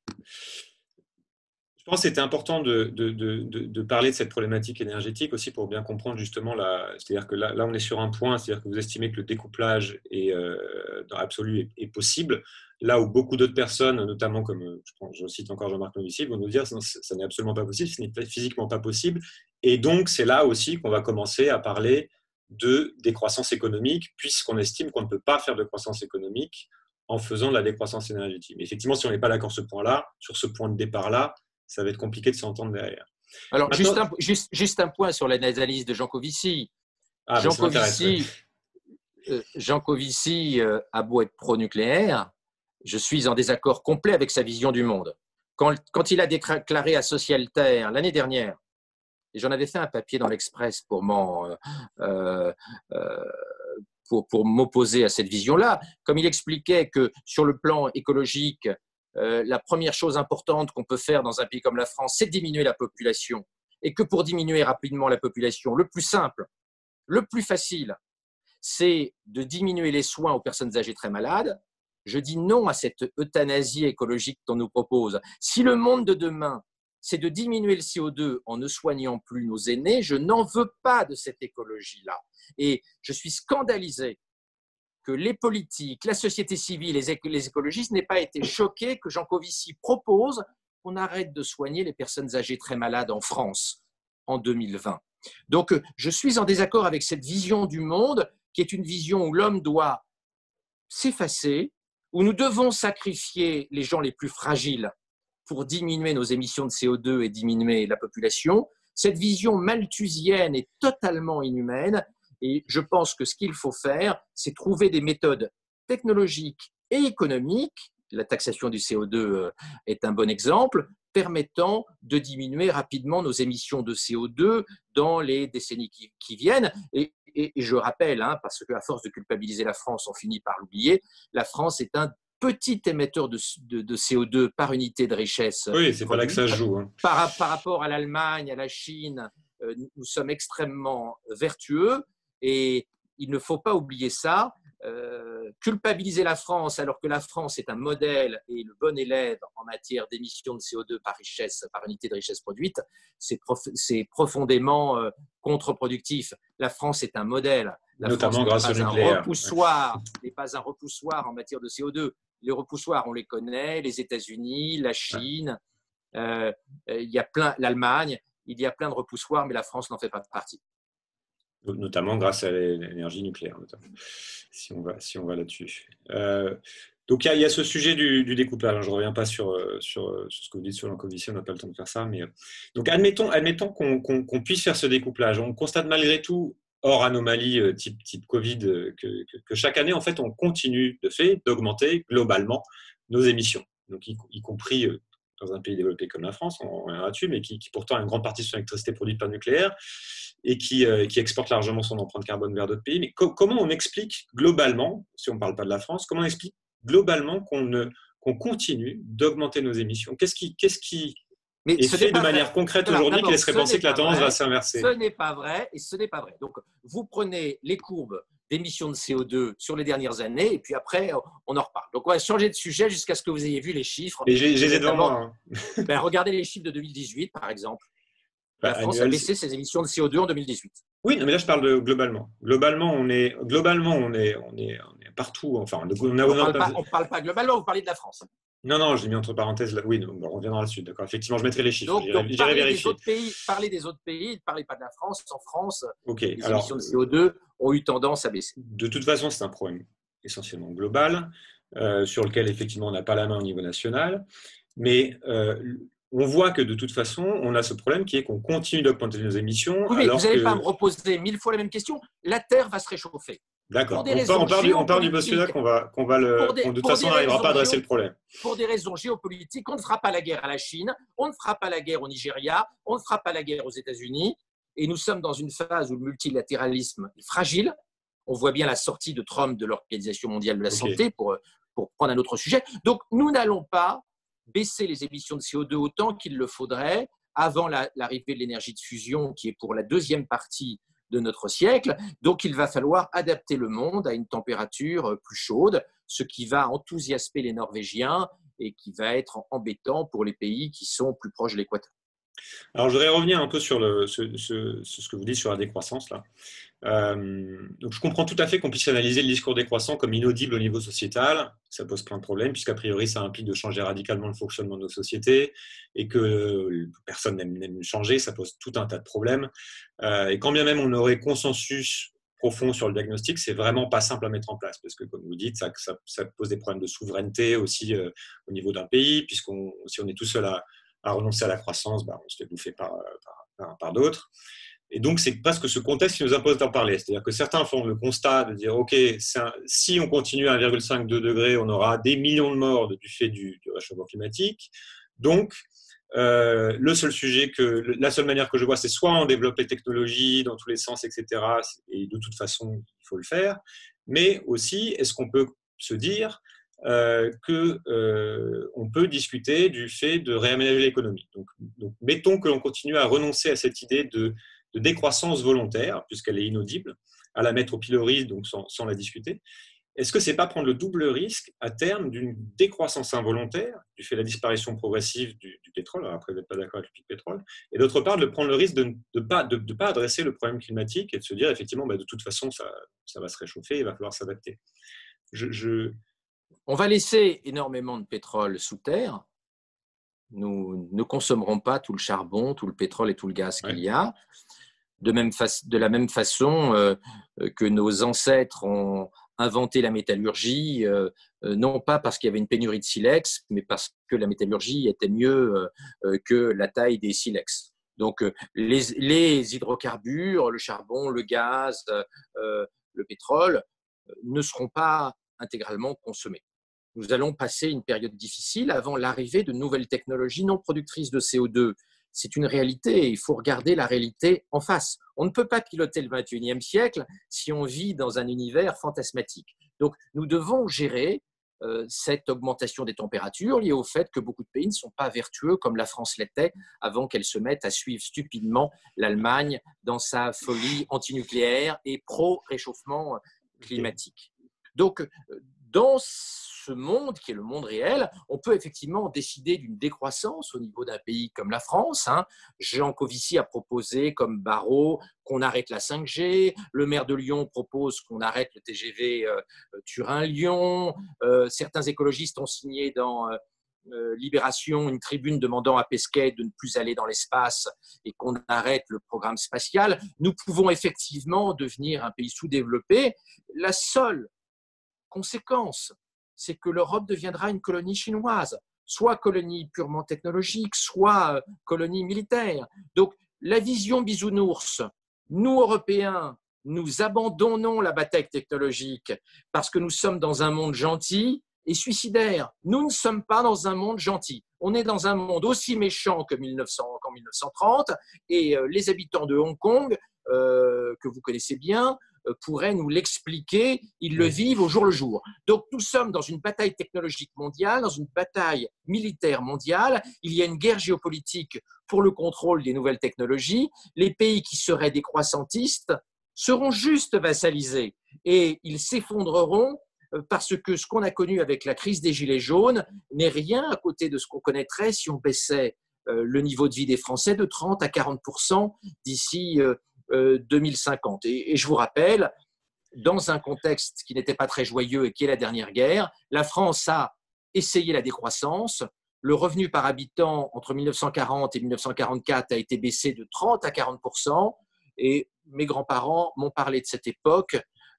H: Je pense que c'était important de parler de cette problématique énergétique aussi pour bien comprendre justement, c'est-à-dire que là on est sur un point, c'est-à-dire que vous estimez que le découplage dans l'absolu est possible, là où beaucoup d'autres personnes, notamment comme je cite encore Jean-Marc Novici, vont nous dire que ça n'est absolument pas possible, ce n'est physiquement pas possible, et donc c'est là aussi qu'on va commencer à parler de décroissance économique, puisqu'on estime qu'on ne peut pas faire de croissance économique en faisant de la décroissance énergétique. Mais effectivement, si on n'est pas d'accord sur ce point de départ-là, ça va être compliqué de s'entendre derrière.
I: Alors, juste un point sur l'analyse de Jean Covici. Jean Covici a beau être pro-nucléaire, je suis en désaccord complet avec sa vision du monde. Quand il a déclaré à Socialterre l'année dernière, et j'en avais fait un papier dans l'Express pour m'opposer à cette vision-là, comme il expliquait que sur le plan écologique, la première chose importante qu'on peut faire dans un pays comme la France, c'est de diminuer la population. Et que pour diminuer rapidement la population, le plus simple, le plus facile, c'est de diminuer les soins aux personnes âgées très malades. Je dis non à cette euthanasie écologique qu'on nous propose. Si le monde de demain, c'est de diminuer le CO2 en ne soignant plus nos aînés, je n'en veux pas de cette écologie-là. Et je suis scandalisé que les politiques, la société civile, les écologistes n'aient pas été choqués que Jean Covici propose qu'on arrête de soigner les personnes âgées très malades en France en 2020. Donc, je suis en désaccord avec cette vision du monde qui est une vision où l'homme doit s'effacer, où nous devons sacrifier les gens les plus fragiles pour diminuer nos émissions de CO2 et diminuer la population. Cette vision malthusienne est totalement inhumaine et je pense que ce qu'il faut faire, c'est trouver des méthodes technologiques et économiques, la taxation du CO2 est un bon exemple, permettant de diminuer rapidement nos émissions de CO2 dans les décennies qui viennent. Et je rappelle, parce qu'à force de culpabiliser la France, on finit par l'oublier, la France est un petit émetteur de CO2 par unité de richesse.
H: Oui, c'est pas là que ça se joue.
I: Par rapport à l'Allemagne, à la Chine, nous sommes extrêmement vertueux et il ne faut pas oublier ça. Culpabiliser la France alors que la France est un modèle et le bon élève en matière d'émissions de CO2 par unité de richesse produite, c'est profondément contre-productif. La France est un modèle.
H: Notamment grâce au nucléaire.
I: N'est pas un repoussoir en matière de CO2. Les repoussoirs, on les connaît, les États-Unis, la Chine, l'Allemagne, il y a plein de repoussoirs, mais la France n'en fait pas partie.
H: Notamment grâce à l'énergie nucléaire, si on va là-dessus. Donc il y a ce sujet du découpage. Je ne reviens pas sur ce que vous dites sur Jancovici, on n'a pas le temps de faire ça. Mais donc admettons qu'on puisse faire ce découplage. On constate malgré tout, hors anomalie type Covid, que chaque année, en fait, on continue d'augmenter globalement nos émissions. Donc y compris dans un pays développé comme la France, on reviendra là-dessus, mais qui pourtant a une grande partie de son électricité produite par nucléaire et qui exporte largement son empreinte carbone vers d'autres pays. Mais comment on explique globalement, si on ne parle pas de la France, comment on explique globalement qu'on continue d'augmenter nos émissions? Qu'est-ce qui est fait de manière concrète aujourd'hui qui laisserait penser que la tendance va s'inverser?
I: Ce n'est pas vrai, et ce n'est pas vrai. Donc, vous prenez les courbes d'émissions de CO2 sur les dernières années, et puis après, on en reparle. Donc, on va changer de sujet jusqu'à ce que vous ayez vu les chiffres.
H: Et je les ai devant moi.
I: Regardez les chiffres de 2018, par exemple. La France a baissé ses émissions de CO2 en 2018.
H: Oui, mais là, je parle de globalement. Globalement, on est partout. Enfin, on
I: ne parle pas globalement, vous parlez de la France.
H: Non, je l'ai mis entre parenthèses. Là. Oui, on reviendra là-dessus. D'accord. Effectivement, je mettrai les chiffres.
I: Donc parlez des autres pays, ne parlez pas de la France. En France, les émissions de CO2 ont eu tendance à baisser.
H: De toute façon, c'est un problème essentiellement global, sur lequel, effectivement, on n'a pas la main au niveau national. Mais on voit que de toute façon, on a ce problème qui est qu'on continue d'augmenter nos émissions.
I: Oui, mais vous n'allez pas me reposer 1000 fois la même question. La Terre va se réchauffer.
H: D'accord. On part du postulat de toute façon, on n'arrivera pas à adresser le problème.
I: Pour des raisons géopolitiques, on ne fera pas la guerre à la Chine, on ne fera pas la guerre au Nigeria, on ne fera pas la guerre aux États-Unis. Et nous sommes dans une phase où le multilatéralisme est fragile. On voit bien la sortie de Trump de l'Organisation mondiale de la santé, pour prendre un autre sujet. Donc, nous n'allons pas baisser les émissions de CO2 autant qu'il le faudrait avant l'arrivée de l'énergie de fusion, qui est pour la deuxième partie de notre siècle. Donc, il va falloir adapter le monde à une température plus chaude, ce qui va enthousiasmer les Norvégiens et qui va être embêtant pour les pays qui sont plus proches de l'équateur.
H: Alors, je voudrais revenir un peu sur ce que vous dites sur la décroissance, là. Donc, je comprends tout à fait qu'on puisse analyser le discours décroissant comme inaudible au niveau sociétal. Ça pose plein de problèmes, puisqu'a priori, ça implique de changer radicalement le fonctionnement de nos sociétés et que personne n'aime changer. Ça pose tout un tas de problèmes. Et quand bien même on aurait consensus profond sur le diagnostic, c'est vraiment pas simple à mettre en place, parce que, comme vous dites, ça pose des problèmes de souveraineté aussi au niveau d'un pays, si on est tout seul à renoncer à la croissance, on se fait bouffer par d'autres. Et donc, c'est presque ce contexte qui nous impose d'en parler. C'est-à-dire que certains font le constat de dire, OK, si on continue à 1,5-2 degrés, on aura des millions de morts du fait du réchauffement climatique. Donc, la seule manière que je vois, c'est soit on développe les technologies dans tous les sens, etc. Et de toute façon, il faut le faire. Mais aussi, est-ce qu'on peut se dire, on peut discuter du fait de réaménager l'économie. Donc, mettons que l'on continue à renoncer à cette idée de décroissance volontaire, puisqu'elle est inaudible, à la mettre au pilori, donc sans la discuter. Est-ce que ce n'est pas prendre le double risque à terme d'une décroissance involontaire, du fait de la disparition progressive du pétrole, alors après vous n'êtes pas d'accord avec le pic pétrole, et d'autre part de prendre le risque de ne pas adresser le problème climatique et de se dire effectivement de toute façon ça va se réchauffer, il va falloir s'adapter.
I: On va laisser énormément de pétrole sous terre. Nous ne consommerons pas tout le charbon, tout le pétrole et tout le gaz qu'il y a. De la même façon que nos ancêtres ont inventé la métallurgie, non pas parce qu'il y avait une pénurie de silex, mais parce que la métallurgie était mieux que la taille des silex. Donc les hydrocarbures, le charbon, le gaz, le pétrole ne seront pas intégralement consommés. Nous allons passer une période difficile avant l'arrivée de nouvelles technologies non productrices de CO2. C'est une réalité et il faut regarder la réalité en face. On ne peut pas piloter le 21e siècle si on vit dans un univers fantasmatique. Donc, nous devons gérer cette augmentation des températures liée au fait que beaucoup de pays ne sont pas vertueux comme la France l'était avant qu'elle se mette à suivre stupidement l'Allemagne dans sa folie antinucléaire et pro-réchauffement climatique. Donc, dans ce monde qui est le monde réel, on peut effectivement décider d'une décroissance au niveau d'un pays comme la France. Jean Covici a proposé, comme Barrot, qu'on arrête la 5G. Le maire de Lyon propose qu'on arrête le TGV Turin-Lyon. Certains écologistes ont signé dans Libération une tribune demandant à Pesquet de ne plus aller dans l'espace et qu'on arrête le programme spatial. Nous pouvons effectivement devenir un pays sous-développé. La seule conséquence, c'est que l'Europe deviendra une colonie chinoise, soit colonie purement technologique, soit colonie militaire. Donc, la vision bisounours, nous, Européens, nous abandonnons la bataille technologique parce que nous sommes dans un monde gentil et suicidaire. Nous ne sommes pas dans un monde gentil. On est dans un monde aussi méchant qu'en 1930 et les habitants de Hong Kong, que vous connaissez bien, pourraient nous l'expliquer, ils le vivent au jour le jour. Donc nous sommes dans une bataille technologique mondiale, dans une bataille militaire mondiale, il y a une guerre géopolitique pour le contrôle des nouvelles technologies, les pays qui seraient décroissantistes seront juste vassalisés et ils s'effondreront parce que ce qu'on a connu avec la crise des Gilets jaunes n'est rien à côté de ce qu'on connaîtrait si on baissait le niveau de vie des Français de 30 à 40% d'ici 2050. Et je vous rappelle, dans un contexte qui n'était pas très joyeux et qui est la dernière guerre, la France a essayé la décroissance. Le revenu par habitant entre 1940 et 1944 a été baissé de 30 à 40%. Et mes grands-parents m'ont parlé de cette époque,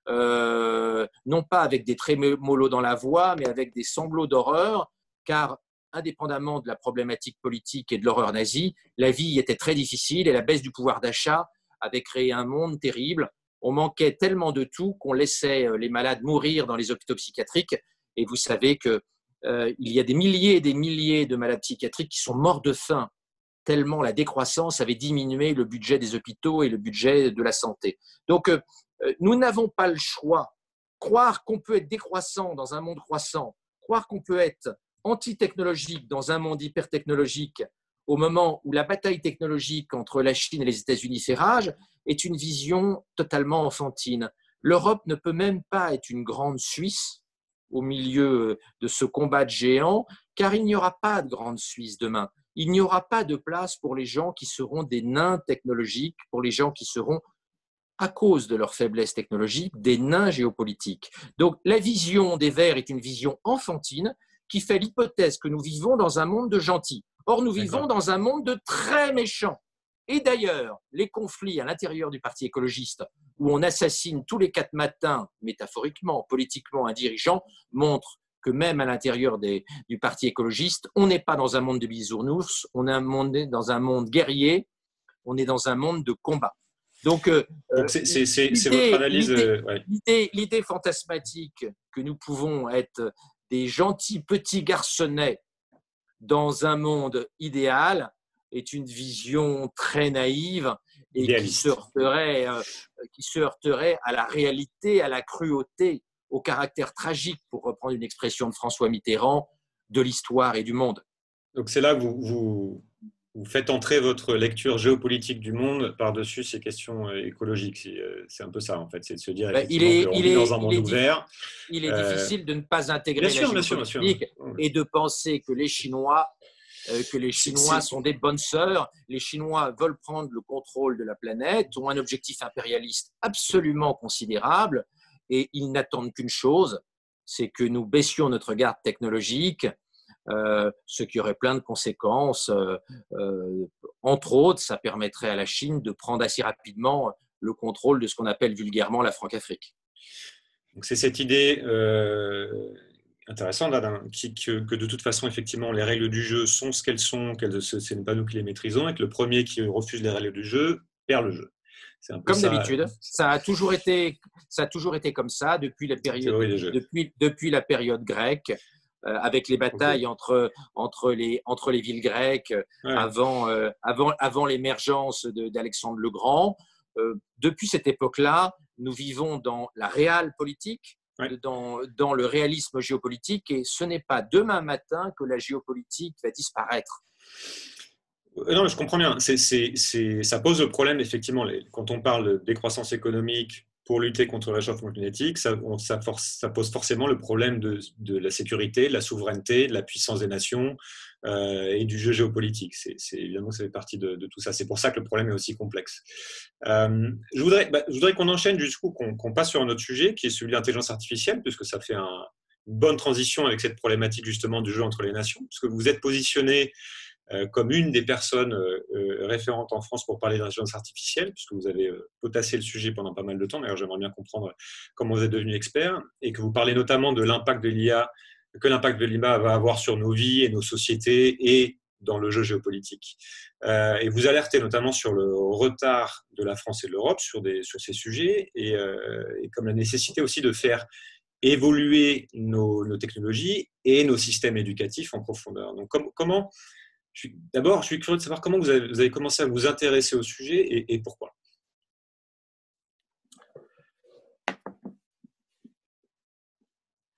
I: non pas avec des trémolos dans la voix, mais avec des sanglots d'horreur, car indépendamment de la problématique politique et de l'horreur nazie, la vie était très difficile et la baisse du pouvoir d'achat avait créé un monde terrible. On manquait tellement de tout qu'on laissait les malades mourir dans les hôpitaux psychiatriques. Et vous savez qu'il y a des milliers et des milliers de malades psychiatriques qui sont morts de faim, tellement la décroissance avait diminué le budget des hôpitaux et le budget de la santé. Donc, nous n'avons pas le choix. Croire qu'on peut être décroissant dans un monde croissant, croire qu'on peut être anti-technologique dans un monde hyper-technologique, au moment où la bataille technologique entre la Chine et les États-Unis fait rage, est une vision totalement enfantine. L'Europe ne peut même pas être une grande Suisse au milieu de ce combat de géants, car il n'y aura pas de grande Suisse demain. Il n'y aura pas de place pour les gens qui seront des nains technologiques, pour les gens qui seront, à cause de leur faiblesse technologique, des nains géopolitiques. Donc la vision des Verts est une vision enfantine qui fait l'hypothèse que nous vivons dans un monde de gentils. Or, nous vivons dans un monde de très méchants. Et d'ailleurs, les conflits à l'intérieur du Parti écologiste, où on assassine tous les 4 matins, métaphoriquement, politiquement, un dirigeant, montrent que même à l'intérieur du Parti écologiste, on n'est pas dans un monde de bisounours, on est dans un monde guerrier, on est dans un monde de combat. Donc
H: c'est votre analyse.
I: L'idée fantasmatique que nous pouvons être des gentils petits garçonnets dans un monde idéal est une vision très naïve et qui se heurterait à la réalité, à la cruauté au caractère tragique, pour reprendre une expression de François Mitterrand, de l'histoire et du monde.
H: Donc c'est là que vous faites entrer votre lecture géopolitique du monde par-dessus ces questions écologiques. C'est un peu ça, en fait, c'est de se dire effectivement qu'on vit dans un monde ouvert.
I: Il est difficile de ne pas intégrer la géopolitique et de penser que les Chinois sont des bonnes sœurs. Les Chinois veulent prendre le contrôle de la planète, ont un objectif impérialiste absolument considérable et ils n'attendent qu'une chose, c'est que nous baissions notre garde technologique, ce qui aurait plein de conséquences. Entre autres, ça permettrait à la Chine de prendre assez rapidement le contrôle de ce qu'on appelle vulgairement la Franc-Afrique.
H: Donc c'est cette idée intéressante que de toute façon, effectivement, les règles du jeu sont ce qu'elles sont, ce n'est pas nous qui les maîtrisons, et que le premier qui refuse les règles du jeu perd le jeu.
I: Comme d'habitude, ça a toujours été comme ça depuis la période grecque, avec les batailles entre les villes grecques avant l'émergence d'Alexandre le Grand. Depuis cette époque-là, nous vivons dans la réelle politique, dans le réalisme géopolitique, et ce n'est pas demain matin que la géopolitique va disparaître.
H: Non, je comprends bien. Ça pose le problème, effectivement, quand on parle de décroissance économique pour lutter contre le réchauffement climatique, ça pose forcément le problème de la sécurité, de la souveraineté, de la puissance des nations et du jeu géopolitique. Évidemment, ça fait partie de tout ça. C'est pour ça que le problème est aussi complexe. Je voudrais qu'on enchaîne jusqu'où, qu'on passe sur un autre sujet, qui est celui de l'intelligence artificielle, puisque ça fait une bonne transition avec cette problématique justement du jeu entre les nations, puisque vous êtes positionné comme une des personnes référentes en France pour parler d'intelligence artificielle, puisque vous avez potassé le sujet pendant pas mal de temps. D'ailleurs, j'aimerais bien comprendre comment vous êtes devenu expert, et que vous parlez notamment de l'impact de l'IA, que l'impact de l'IA va avoir sur nos vies et nos sociétés et dans le jeu géopolitique. Et vous alertez notamment sur le retard de la France et de l'Europe sur ces sujets, et comme la nécessité aussi de faire évoluer nos technologies et nos systèmes éducatifs en profondeur. Donc, D'abord, je suis curieux de savoir comment vous avez commencé à vous intéresser au sujet et pourquoi.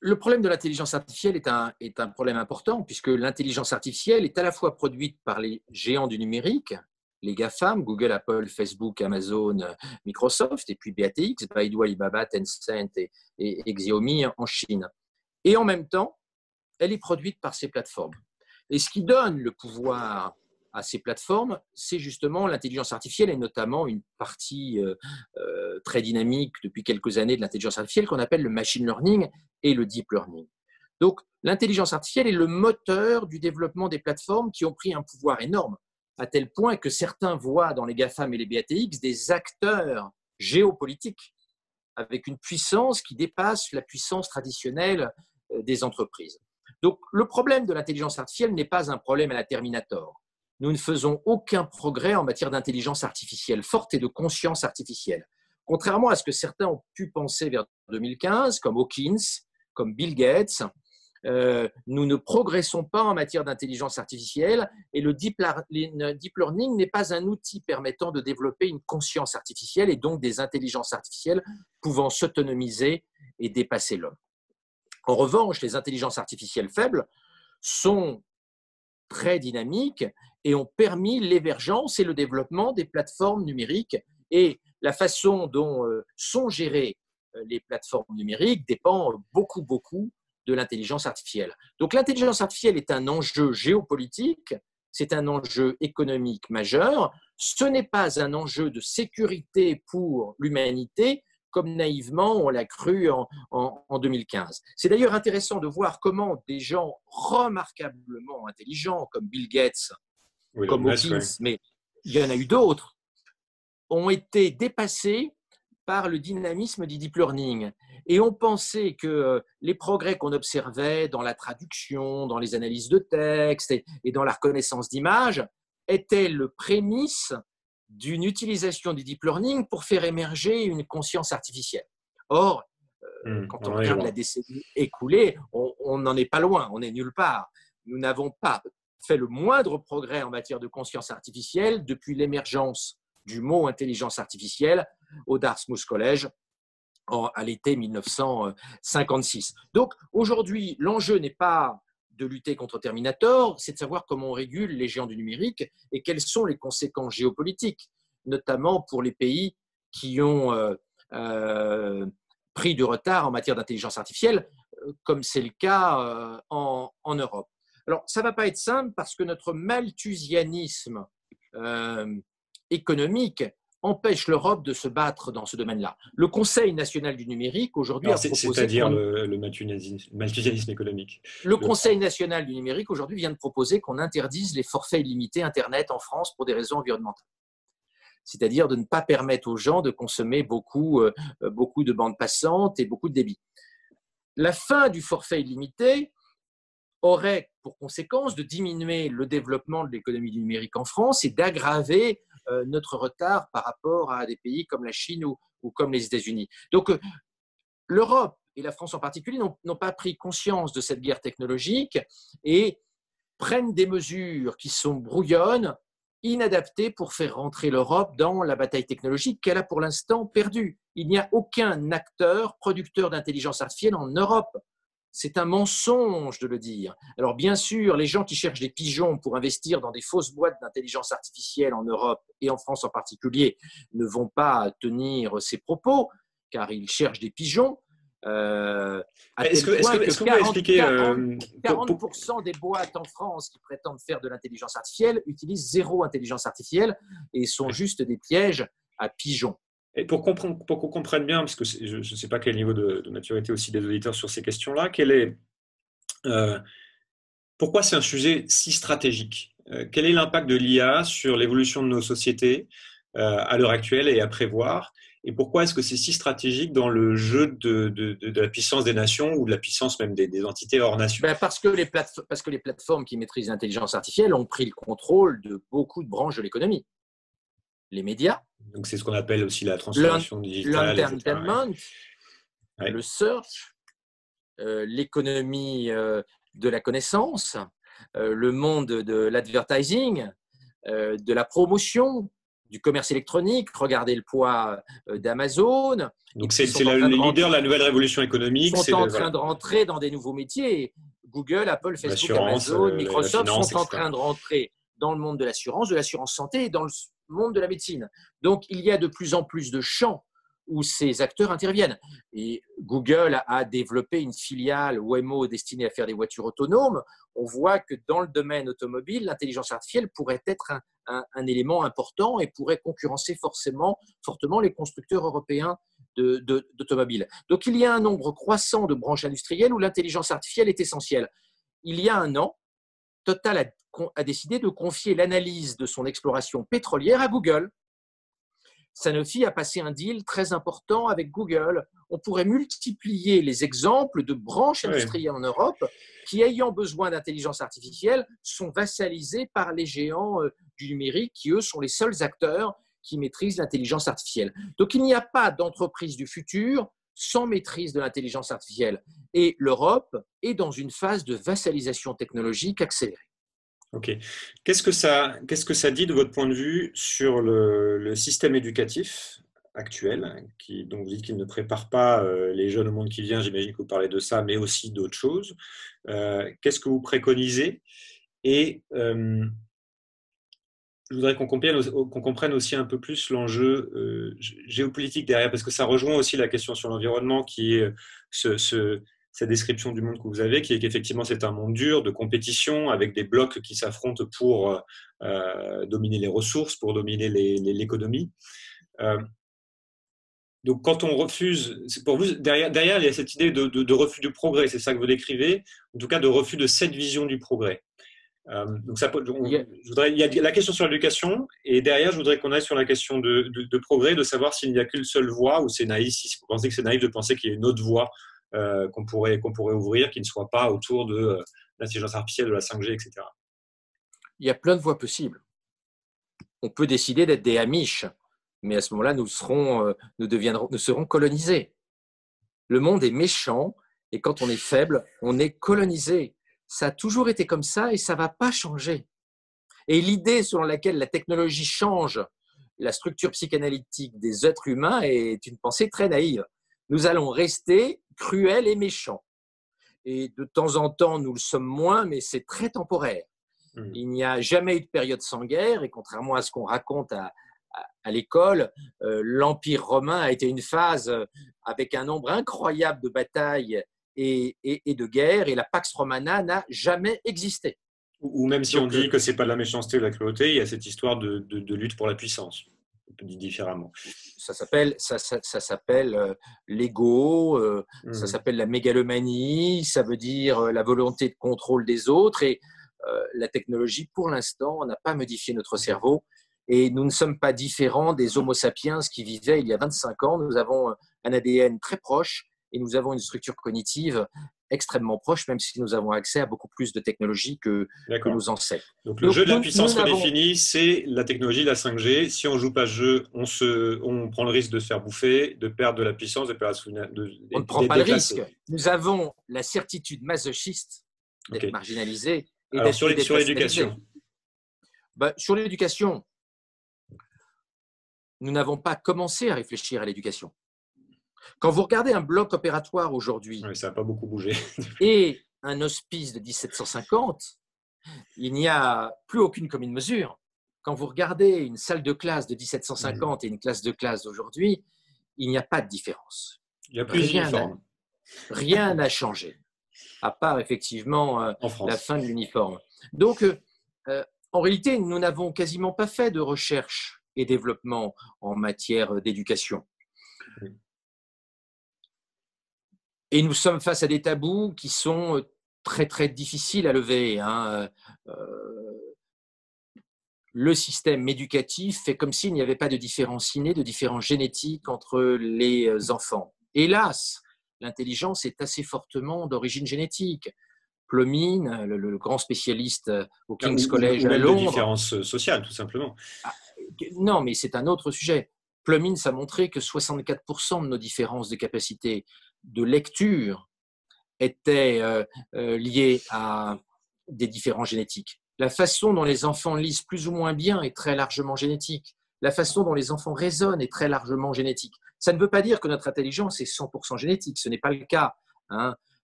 I: Le problème de l'intelligence artificielle est un problème important, puisque l'intelligence artificielle est à la fois produite par les géants du numérique, les GAFAM, Google, Apple, Facebook, Amazon, Microsoft, et puis BATX, Baidu, Alibaba, Tencent et Xiaomi en Chine. Et en même temps, elle est produite par ces plateformes. Et ce qui donne le pouvoir à ces plateformes, c'est justement l'intelligence artificielle, et notamment une partie très dynamique depuis quelques années de l'intelligence artificielle qu'on appelle le machine learning et le deep learning. Donc, l'intelligence artificielle est le moteur du développement des plateformes qui ont pris un pouvoir énorme, à tel point que certains voient dans les GAFAM et les BATX des acteurs géopolitiques avec une puissance qui dépasse la puissance traditionnelle des entreprises. Donc, le problème de l'intelligence artificielle n'est pas un problème à la Terminator. Nous ne faisons aucun progrès en matière d'intelligence artificielle forte et de conscience artificielle. Contrairement à ce que certains ont pu penser vers 2015, comme Hawkins, comme Bill Gates, nous ne progressons pas en matière d'intelligence artificielle, et le deep learning n'est pas un outil permettant de développer une conscience artificielle et donc des intelligences artificielles pouvant s'autonomiser et dépasser l'homme. En revanche, les intelligences artificielles faibles sont très dynamiques et ont permis l'émergence et le développement des plateformes numériques, et la façon dont sont gérées les plateformes numériques dépend beaucoup de l'intelligence artificielle. Donc l'intelligence artificielle est un enjeu géopolitique, c'est un enjeu économique majeur, ce n'est pas un enjeu de sécurité pour l'humanité, comme naïvement on l'a cru en 2015. C'est d'ailleurs intéressant de voir comment des gens remarquablement intelligents, comme Bill Gates, comme Hawkins, mais il y en a eu d'autres, ont été dépassés par le dynamisme du deep learning. Et on pensait que les progrès qu'on observait dans la traduction, dans les analyses de texte et dans la reconnaissance d'images étaient le prémisse d'une utilisation du deep learning pour faire émerger une conscience artificielle. Or, quand on regarde la décennie écoulée, on n'en est pas loin, on n'est nulle part. Nous n'avons pas fait le moindre progrès en matière de conscience artificielle depuis l'émergence du mot intelligence artificielle au Dartmouth College à l'été 1956. Donc aujourd'hui, l'enjeu n'est pas de lutter contre Terminator, c'est de savoir comment on régule les géants du numérique et quelles sont les conséquences géopolitiques, notamment pour les pays qui ont pris du retard en matière d'intelligence artificielle, comme c'est le cas en Europe. Alors, ça ne va pas être simple parce que notre malthusianisme économique empêche l'Europe de se battre dans ce domaine-là. Le Conseil national du numérique, aujourd'hui, a proposé…
H: C'est-à-dire le malthusianisme économique.
I: Le Conseil national du numérique, aujourd'hui, vient de proposer qu'on interdise les forfaits illimités Internet en France pour des raisons environnementales. C'est-à-dire de ne pas permettre aux gens de consommer beaucoup de bandes passantes et beaucoup de débit. La fin du forfait illimité aurait pour conséquence de diminuer le développement de l'économie du numérique en France et d'aggraver notre retard par rapport à des pays comme la Chine ou comme les États-Unis. Donc, l'Europe et la France en particulier n'ont pas pris conscience de cette guerre technologique et prennent des mesures qui sont brouillonnes, inadaptées pour faire rentrer l'Europe dans la bataille technologique qu'elle a pour l'instant perdue. Il n'y a aucun acteur producteur d'intelligence artificielle en Europe. C'est un mensonge de le dire. Alors bien sûr, les gens qui cherchent des pigeons pour investir dans des fausses boîtes d'intelligence artificielle en Europe et en France en particulier ne vont pas tenir ces propos, car ils cherchent des pigeons.
H: Est-ce que vous pouvez expliquer
I: 40% des boîtes en France qui prétendent faire de l'intelligence artificielle utilisent zéro intelligence artificielle et sont juste des pièges à pigeons.
H: Et pour qu'on comprenne bien, parce que je ne sais pas quel niveau de maturité aussi des auditeurs sur ces questions-là, pourquoi c'est un sujet si stratégique? Quel est l'impact de l'IA sur l'évolution de nos sociétés à l'heure actuelle et à prévoir? Et pourquoi est-ce que c'est si stratégique dans le jeu de la puissance des nations ou de la puissance même des entités hors nation?
I: Parce que les plateformes qui maîtrisent l'intelligence artificielle ont pris le contrôle de beaucoup de branches de l'économie. Les médias.
H: Donc c'est ce qu'on appelle aussi la transformation digitale.
I: L'entertainment,
H: ouais.
I: Le search, l'économie de la connaissance, le monde de l'advertising, de la promotion, du commerce électronique. Regardez le poids d'Amazon.
H: Donc c'est les leaders de la nouvelle révolution économique.
I: Ils sont en train de rentrer dans des nouveaux métiers. Google, Apple, Facebook, Amazon, Microsoft sont en train de rentrer dans le monde de l'assurance santé et dans le monde de la médecine. Donc, il y a de plus en plus de champs où ces acteurs interviennent. Et Google a développé une filiale Waymo destinée à faire des voitures autonomes. On voit que dans le domaine automobile, l'intelligence artificielle pourrait être un élément important et pourrait concurrencer fortement les constructeurs européens d'automobiles. Donc, il y a un nombre croissant de branches industrielles où l'intelligence artificielle est essentielle. Il y a un an, Total a décidé de confier l'analyse de son exploration pétrolière à Google. Sanofi a passé un deal très important avec Google. On pourrait multiplier les exemples de branches industrielles en Europe qui, ayant besoin d'intelligence artificielle, sont vassalisées par les géants du numérique qui, eux, sont les seuls acteurs qui maîtrisent l'intelligence artificielle. Donc, il n'y a pas d'entreprise du futur sans maîtrise de l'intelligence artificielle. Et l'Europe est dans une phase de vassalisation technologique accélérée.
H: Ok. Qu'est-ce que ça dit de votre point de vue sur le système éducatif actuel, donc vous dites qu'il ne prépare pas les jeunes au monde qui vient, j'imagine que vous parlez de ça, mais aussi d'autres choses. Qu'est-ce que vous préconisez? Et je voudrais qu'on comprenne aussi un peu plus l'enjeu géopolitique derrière, parce que ça rejoint aussi la question sur l'environnement, qui est cette description du monde que vous avez, qui est qu'effectivement c'est un monde dur, de compétition, avec des blocs qui s'affrontent pour dominer les ressources, pour dominer l'économie. Donc quand on refuse, pour vous, derrière il y a cette idée de refus du progrès, c'est ça que vous décrivez, en tout cas de refus de cette vision du progrès. Donc il y a la question sur l'éducation, et derrière je voudrais qu'on aille sur la question de progrès, de savoir s'il n'y a qu'une seule voie, ou c'est naïf, si vous pensez que c'est naïf de penser qu'il y a une autre voie qu'on pourrait ouvrir, qui ne soit pas autour de l'intelligence artificielle, de la 5G, etc.
I: Il y a plein de voies possibles. On peut décider d'être des Amish, mais à ce moment-là, nous serons colonisés. Le monde est méchant, et quand on est faible, on est colonisé. Ça a toujours été comme ça et ça ne va pas changer. Et l'idée selon laquelle la technologie change la structure psychanalytique des êtres humains est une pensée très naïve. nous allons rester cruels et méchants. Et de temps en temps, nous le sommes moins, mais c'est très temporaire. Il n'y a jamais eu de période sans guerre, et contrairement à ce qu'on raconte à l'école, l'Empire romain a été une phase avec un nombre incroyable de batailles et de guerres, et la Pax Romana n'a jamais existé.
H: Ou même si on dit que c'est pas de la méchanceté ou de la cruauté, il y a cette histoire de lutte pour la puissance. On peut dire différemment.
I: Ça s'appelle l'ego, ça s'appelle la mégalomanie, ça veut dire la volonté de contrôle des autres, et la technologie, pour l'instant, n'a pas modifié notre cerveau, et nous ne sommes pas différents des Homo sapiens qui vivaient il y a 25 ans. Nous avons un ADN très proche et nous avons une structure cognitive extrêmement proche, même si nous avons accès à beaucoup plus de technologies que nos ancêtres.
H: Donc le jeu de la puissance redéfini, c'est la technologie, la 5G. Si on ne joue pas ce jeu, on prend le risque de se faire bouffer, de perdre de la puissance, de perdre
I: on ne prend pas le risque. Nous avons la certitude masochiste d'être marginalisés.
H: Alors sur l'éducation.
I: Sur l'éducation, nous n'avons pas commencé à réfléchir à l'éducation. Quand vous regardez un bloc opératoire aujourd'hui,
H: ça n'a pas beaucoup bougé,
I: et un hospice de 1750, il n'y a plus aucune commune mesure. Quand vous regardez une salle de classe de 1750 et une classe de classe d'aujourd'hui, il n'y a pas de différence.
H: Il n'y a plus d'uniforme.
I: Rien n'a changé, à part effectivement la fin de l'uniforme. Donc, en réalité, nous n'avons quasiment pas fait de recherche et développement en matière d'éducation. Et nous sommes face à des tabous qui sont très, très difficiles à lever. Le système éducatif fait comme s'il n'y avait pas de différence innée, de différence génétique entre les enfants. Hélas, l'intelligence est assez fortement d'origine génétique. Plumine, le grand spécialiste au King's College à Londres…
H: de différences sociales, tout simplement.
I: Non, mais c'est un autre sujet. Plumine a montré que 64% de nos différences de capacité de lecture étaient liées à des différences génétiques. La façon dont les enfants lisent plus ou moins bien est très largement génétique. La façon dont les enfants raisonnent est très largement génétique. Ça ne veut pas dire que notre intelligence est 100% génétique, ce n'est pas le cas.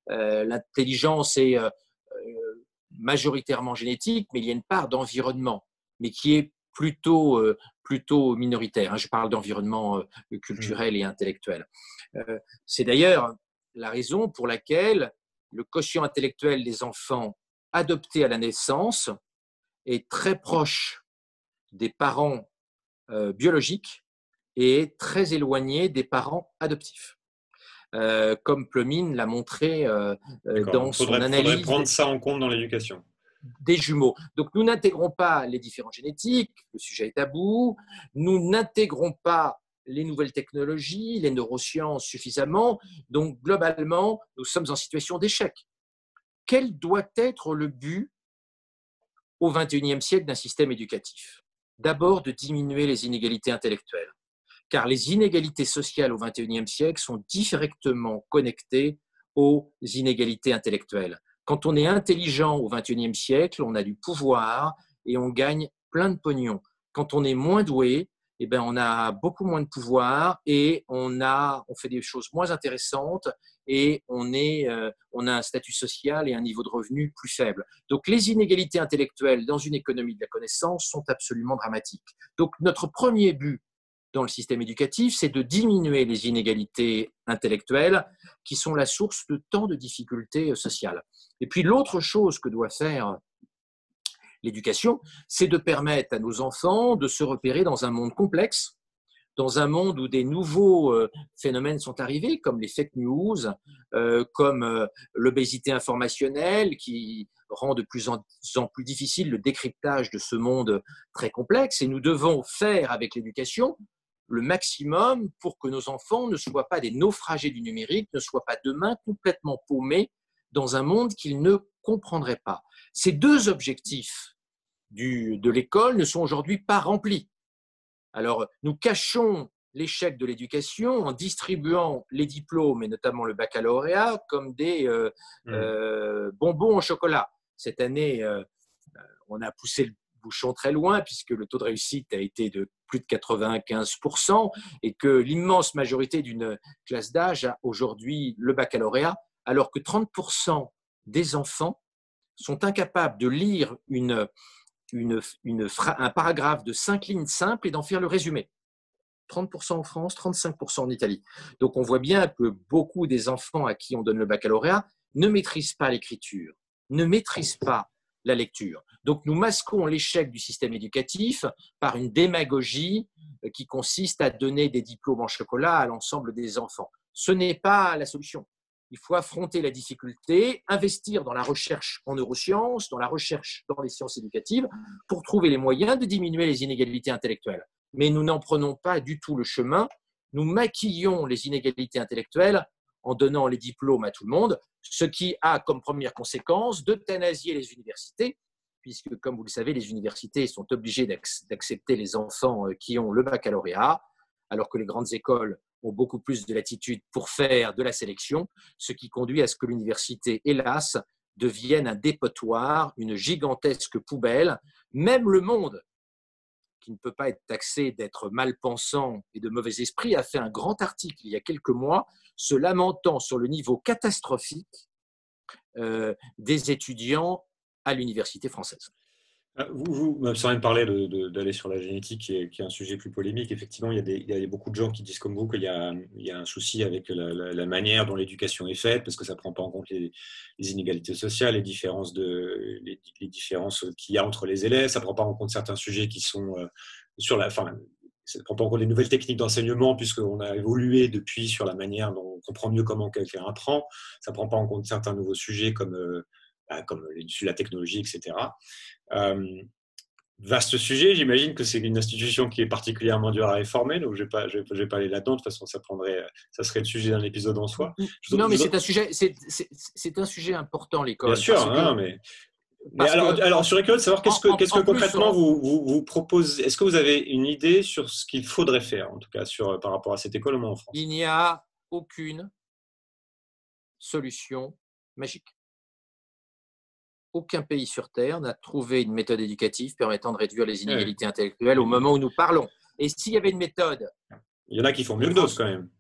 I: L'intelligence est majoritairement génétique, mais il y a une part d'environnement, mais qui est plutôt minoritaire. Je parle d'environnement culturel et intellectuel. C'est d'ailleurs la raison pour laquelle le quotient intellectuel des enfants adoptés à la naissance est très proche des parents biologiques et très éloigné des parents adoptifs. Comme Plumine l'a montré dans son analyse.
H: Il faudrait prendre ça en compte dans l'éducation.
I: Des jumeaux. Donc, nous n'intégrons pas les différences génétiques, le sujet est tabou, nous n'intégrons pas les nouvelles technologies, les neurosciences suffisamment, donc globalement, nous sommes en situation d'échec. Quel doit être le but au XXIe siècle d'un système éducatif? D'abord, de diminuer les inégalités intellectuelles, car les inégalités sociales au XXIe siècle sont directement connectées aux inégalités intellectuelles. Quand on est intelligent au XXIe siècle, on a du pouvoir et on gagne plein de pognon. Quand on est moins doué, on a beaucoup moins de pouvoir et on fait des choses moins intéressantes et on a un statut social et un niveau de revenu plus faible. Donc, les inégalités intellectuelles dans une économie de la connaissance sont absolument dramatiques. Donc, notre premier but dans le système éducatif, c'est de diminuer les inégalités intellectuelles qui sont la source de tant de difficultés sociales. Et puis l'autre chose que doit faire l'éducation, c'est de permettre à nos enfants de se repérer dans un monde complexe, dans un monde où des nouveaux phénomènes sont arrivés, comme les fake news, comme l'obésité informationnelle qui rend de plus en plus difficile le décryptage de ce monde très complexe. Et nous devons faire avec l'éducation le maximum pour que nos enfants ne soient pas des naufragés du numérique, ne soient pas demain complètement paumés dans un monde qu'ils ne comprendraient pas. Ces deux objectifs de l'école ne sont aujourd'hui pas remplis. Alors, nous cachons l'échec de l'éducation en distribuant les diplômes, et notamment le baccalauréat, comme des bonbons au chocolat. Cette année, on a poussé le bouchons très loin puisque le taux de réussite a été de plus de 95% et que l'immense majorité d'une classe d'âge a aujourd'hui le baccalauréat, alors que 30% des enfants sont incapables de lire un paragraphe de 5 lignes simples et d'en faire le résumé. 30% en France, 35% en Italie. Donc on voit bien que beaucoup des enfants à qui on donne le baccalauréat ne maîtrisent pas l'écriture, ne maîtrisent pas la lecture. Donc nous masquons l'échec du système éducatif par une démagogie qui consiste à donner des diplômes en chocolat à l'ensemble des enfants. Ce n'est pas la solution. Il faut affronter la difficulté, investir dans la recherche en neurosciences, dans la recherche dans les sciences éducatives, pour trouver les moyens de diminuer les inégalités intellectuelles. Mais nous n'en prenons pas du tout le chemin. Nous maquillons les inégalités intellectuelles en donnant les diplômes à tout le monde, ce qui a comme première conséquence d'euthanasier les universités, puisque, comme vous le savez, les universités sont obligées d'accepter les enfants qui ont le baccalauréat, alors que les grandes écoles ont beaucoup plus de latitude pour faire de la sélection, ce qui conduit à ce que l'université, hélas, devienne un dépotoir, une gigantesque poubelle. Même Le Monde, qui ne peut pas être taxé d'être mal-pensant et de mauvais esprit, a fait un grand article il y a quelques mois se lamentant sur le niveau catastrophique des étudiants à l'université française.
H: Vous, sans même parler d'aller sur la génétique, qui est un sujet plus polémique, effectivement, il y a beaucoup de gens qui disent comme vous qu'il y a un souci avec la manière dont l'éducation est faite, parce que ça ne prend pas en compte les inégalités sociales, les différences qu'il y a entre les élèves, ça ne prend pas en compte certains sujets qui sont ça ne prend pas en compte les nouvelles techniques d'enseignement, puisqu'on a évolué depuis sur la manière dont on comprend mieux comment quelqu'un apprend, ça ne prend pas en compte certains nouveaux sujets comme la technologie, etc. Vaste sujet, j'imagine que c'est une institution qui est particulièrement dure à réformer, donc je vais pas aller là-dedans, de toute façon ça serait le sujet d'un épisode en soi.
I: C'est un sujet important, l'école.
H: Bien sûr, alors sur l'école, savoir qu'est-ce que concrètement vous proposez, est-ce que vous avez une idée sur ce qu'il faudrait faire, en tout cas par rapport à cette école au moins en France?
I: Il n'y a aucune solution magique. Aucun pays sur Terre n'a trouvé une méthode éducative permettant de réduire les inégalités intellectuelles au moment où nous parlons. Et s'il y avait une méthode…
H: Il y en a qui font mieux que d'autres quand même.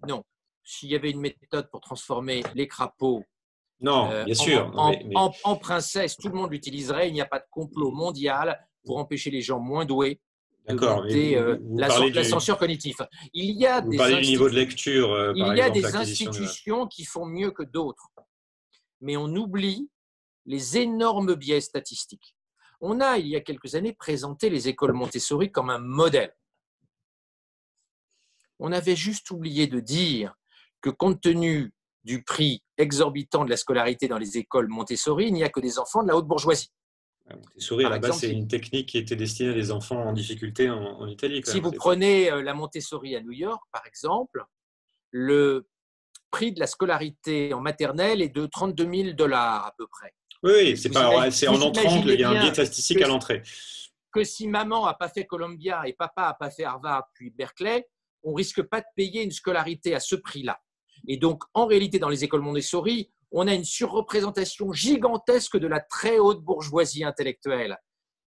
I: Non. S'il y avait une méthode pour transformer les crapauds
H: bien sûr.
I: En princesses, tout le monde l'utiliserait. Il n'y a pas de complot mondial pour empêcher les gens moins doués de monter l'ascenseur cognitif.
H: Vous parlez du niveau de lecture,
I: il y a des institutions qui font mieux que d'autres. Mais on oublie les énormes biais statistiques. On a, il y a quelques années, présenté les écoles Montessori comme un modèle. On avait juste oublié de dire que compte tenu du prix exorbitant de la scolarité dans les écoles Montessori, il n'y a que des enfants de la haute bourgeoisie.
H: Montessori, à la base, c'est une technique qui était destinée à des enfants en difficulté en Italie.
I: Si vous prenez la Montessori à New York, par exemple, le prix de la scolarité en maternelle est de $32 000 à peu près.
H: Oui, c'est en entrant qu'il y a un biais statistique à l'entrée.
I: Que si maman n'a pas fait Columbia et papa n'a pas fait Harvard puis Berkeley, on ne risque pas de payer une scolarité à ce prix-là. Et donc, en réalité, dans les écoles Montessori, on a une surreprésentation gigantesque de la très haute bourgeoisie intellectuelle.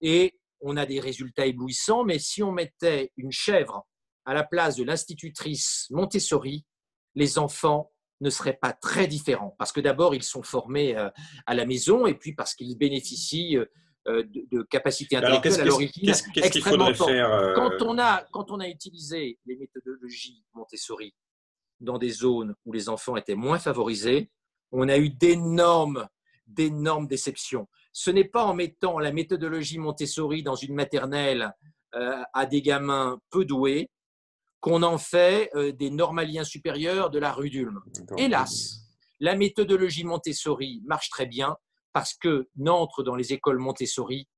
I: Et on a des résultats éblouissants, mais si on mettait une chèvre à la place de l'institutrice Montessori, les enfants ne seraient pas très différents. Parce que d'abord, ils sont formés à la maison et puis parce qu'ils bénéficient de capacités intellectuelles à l'origine extrêmement fortes. Quand on a utilisé les méthodologies Montessori dans des zones où les enfants étaient moins favorisés, on a eu d'énormes déceptions. Ce n'est pas en mettant la méthodologie Montessori dans une maternelle à des gamins peu doués qu'on en fait des normaliens supérieurs de la rue d'Ulm. Hélas, la méthodologie Montessori marche très bien parce que n'entrent dans les écoles Montessori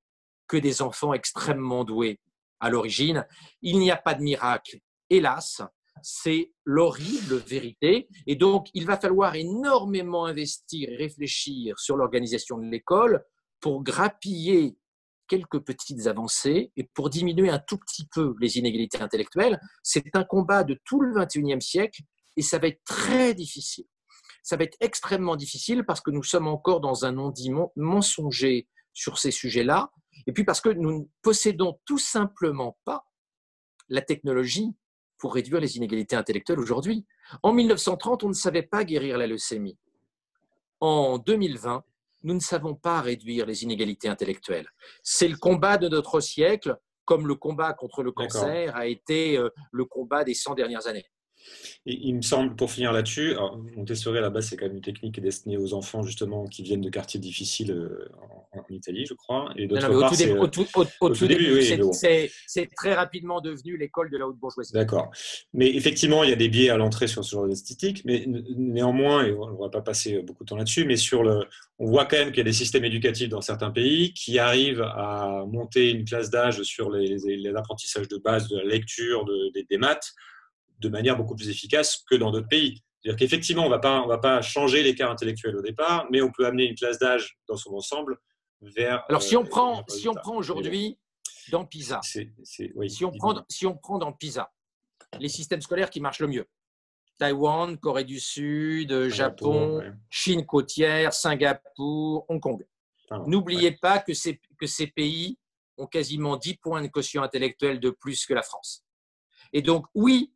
I: que des enfants extrêmement doués à l'origine. Il n'y a pas de miracle, hélas, c'est l'horrible vérité. Et donc, il va falloir énormément investir et réfléchir sur l'organisation de l'école pour grappiller quelques petites avancées et pour diminuer un tout petit peu les inégalités intellectuelles. C'est un combat de tout le XXIe siècle et ça va être très difficile. Ça va être extrêmement difficile parce que nous sommes encore dans un non-dit mensonger sur ces sujets-là. Et puis parce que nous ne possédons tout simplement pas la technologie pour réduire les inégalités intellectuelles aujourd'hui. En 1930, on ne savait pas guérir la leucémie. En 2020, nous ne savons pas réduire les inégalités intellectuelles. C'est le combat de notre siècle, comme le combat contre le cancer a été le combat des 100 dernières années.
H: Et il me semble, pour finir là-dessus, Montessori à la base c'est quand même une technique qui est destinée aux enfants justement qui viennent de quartiers difficiles en Italie, je crois. Et d'autre part,
I: au tout début, c'est très rapidement devenu l'école de la haute bourgeoisie.
H: D'accord. Mais effectivement, il y a des biais à l'entrée sur ce genre d'esthétique, mais néanmoins, et on ne va pas passer beaucoup de temps là-dessus, mais on voit quand même qu'il y a des systèmes éducatifs dans certains pays qui arrivent à monter une classe d'âge sur les apprentissages de base, de la lecture, des maths, de manière beaucoup plus efficace que dans d'autres pays. C'est-à-dire qu'effectivement, on va pas changer l'écart intellectuel au départ, mais on peut amener une classe d'âge dans son ensemble vers…
I: Alors, si on prend aujourd'hui dans PISA,
H: oui,
I: si on prend dans PISA les systèmes scolaires qui marchent le mieux, Taïwan, Corée du Sud, Japon,
H: ouais.
I: Chine côtière, Singapour, Hong Kong. N'oubliez pas que ces pays ont quasiment 10 points de quotient intellectuel de plus que la France. Et donc, oui,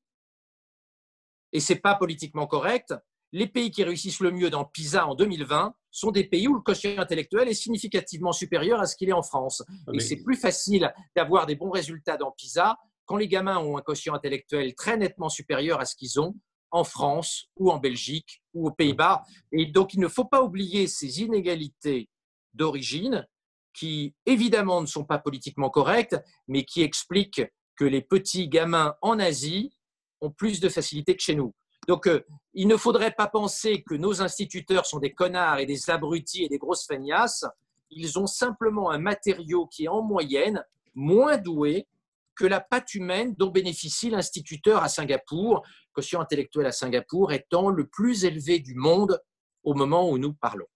I: et ce n'est pas politiquement correct, les pays qui réussissent le mieux dans PISA en 2020 sont des pays où le quotient intellectuel est significativement supérieur à ce qu'il est en France. Et c'est plus facile d'avoir des bons résultats dans PISA quand les gamins ont un quotient intellectuel très nettement supérieur à ce qu'ils ont en France ou en Belgique ou aux Pays-Bas. Et donc, il ne faut pas oublier ces inégalités d'origine qui, évidemment, ne sont pas politiquement correctes, mais qui expliquent que les petits gamins en Asie ont plus de facilité que chez nous. Donc, il ne faudrait pas penser que nos instituteurs sont des connards et des abrutis et des grosses feignasses. Ils ont simplement un matériau qui est en moyenne moins doué que la pâte humaine dont bénéficie l'instituteur à Singapour, quotient intellectuel à Singapour étant le plus élevé du monde au moment où nous parlons.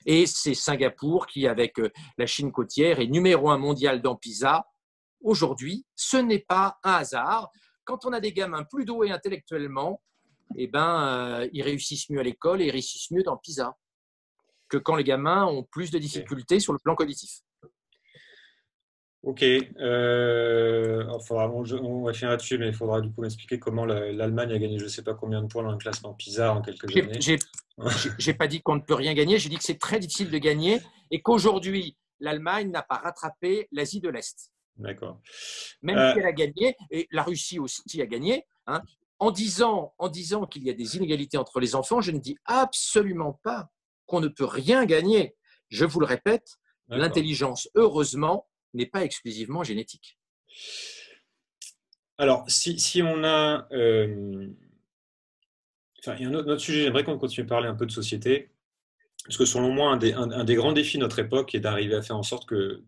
I: Et c'est Singapour qui, avec la Chine côtière, est numéro 1 mondial dans PISA. Aujourd'hui, ce n'est pas un hasard. Quand on a des gamins plus doués intellectuellement, ils réussissent mieux à l'école et ils réussissent mieux dans PISA que quand les gamins ont plus de difficultés sur le plan cognitif.
H: Ok, on va finir là-dessus, mais il faudra du coup m'expliquer comment l'Allemagne a gagné je ne sais pas combien de points dans le classement PISA en quelques années.
I: J'ai pas dit qu'on ne peut rien gagner, j'ai dit que c'est très difficile de gagner et qu'aujourd'hui, l'Allemagne n'a pas rattrapé l'Asie de l'Est.
H: D'accord.
I: Même si elle a gagné, et la Russie aussi a gagné, hein, en disant qu'il y a des inégalités entre les enfants, je ne dis absolument pas qu'on ne peut rien gagner. Je vous le répète, l'intelligence, heureusement, n'est pas exclusivement génétique.
H: Alors, si on a… il y a un autre sujet, j'aimerais qu'on continue à parler un peu de société, parce que selon moi, un des grands défis de notre époque est d'arriver à faire en sorte que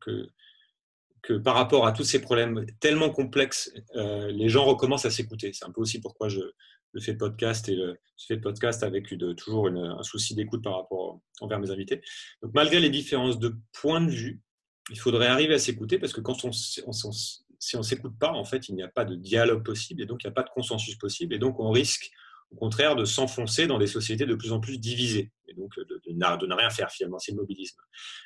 H: par rapport à tous ces problèmes tellement complexes, les gens recommencent à s'écouter. C'est un peu aussi pourquoi je fais le podcast et je fais le podcast avec toujours un souci d'écoute par rapport envers mes invités. Donc, malgré les différences de points de vue, il faudrait arriver à s'écouter parce que si on ne s'écoute pas, en fait, il n'y a pas de dialogue possible et donc il n'y a pas de consensus possible. Et donc, on risque, au contraire, de s'enfoncer dans des sociétés de plus en plus divisées et donc de ne rien faire, finalement. C'est le mobilisme.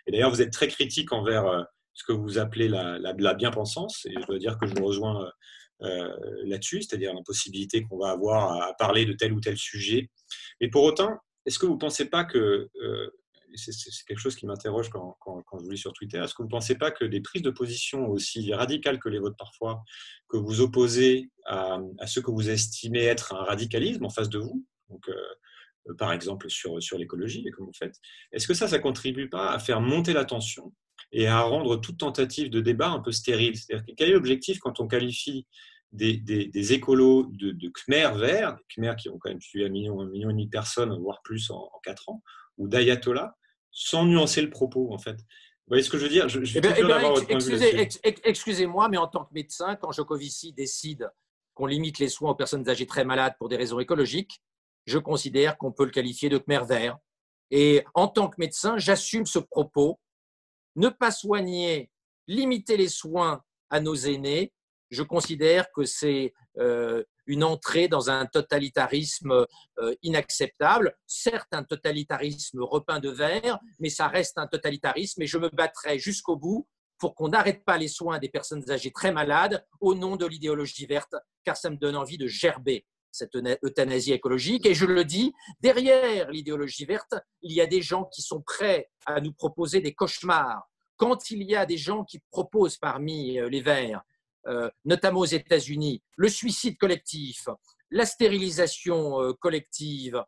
H: Et d'ailleurs, vous êtes très critique envers ce que vous appelez la bien-pensance, et je dois dire que je vous rejoins là-dessus, c'est-à-dire l'impossibilité qu'on va avoir à parler de tel ou tel sujet. Mais pour autant, est-ce que vous ne pensez pas que, c'est quelque chose qui m'interroge quand je vous lis sur Twitter, est-ce que vous ne pensez pas que des prises de position aussi radicales que les vôtres parfois, que vous opposez à ce que vous estimez être un radicalisme en face de vous, donc, par exemple sur l'écologie, et comme vous faites, est-ce que ça ne contribue pas à faire monter la tension et à rendre toute tentative de débat un peu stérile? C'est-à-dire, quel est l'objectif quand on qualifie des écolos de Khmer verts, Khmer qui ont quand même tué 1,5 million de personnes, voire plus en 4 ans, ou d'ayatollahs, sans nuancer le propos, en fait? Vous voyez ce que je veux dire?
I: Excusez-moi, mais en tant que médecin, quand Jocovici décide qu'on limite les soins aux personnes âgées très malades pour des raisons écologiques, je considère qu'on peut le qualifier de Khmer vert. Et en tant que médecin, j'assume ce propos. Ne pas soigner, limiter les soins à nos aînés, je considère que c'est une entrée dans un totalitarisme inacceptable. Certes, un totalitarisme repeint de vert, mais ça reste un totalitarisme et je me battrai jusqu'au bout pour qu'on n'arrête pas les soins des personnes âgées très malades au nom de l'idéologie verte, car ça me donne envie de gerber cette euthanasie écologique. Et je le dis, derrière l'idéologie verte, il y a des gens qui sont prêts à nous proposer des cauchemars. Quand il y a des gens qui proposent parmi les Verts, notamment aux États-Unis, le suicide collectif, la stérilisation collective,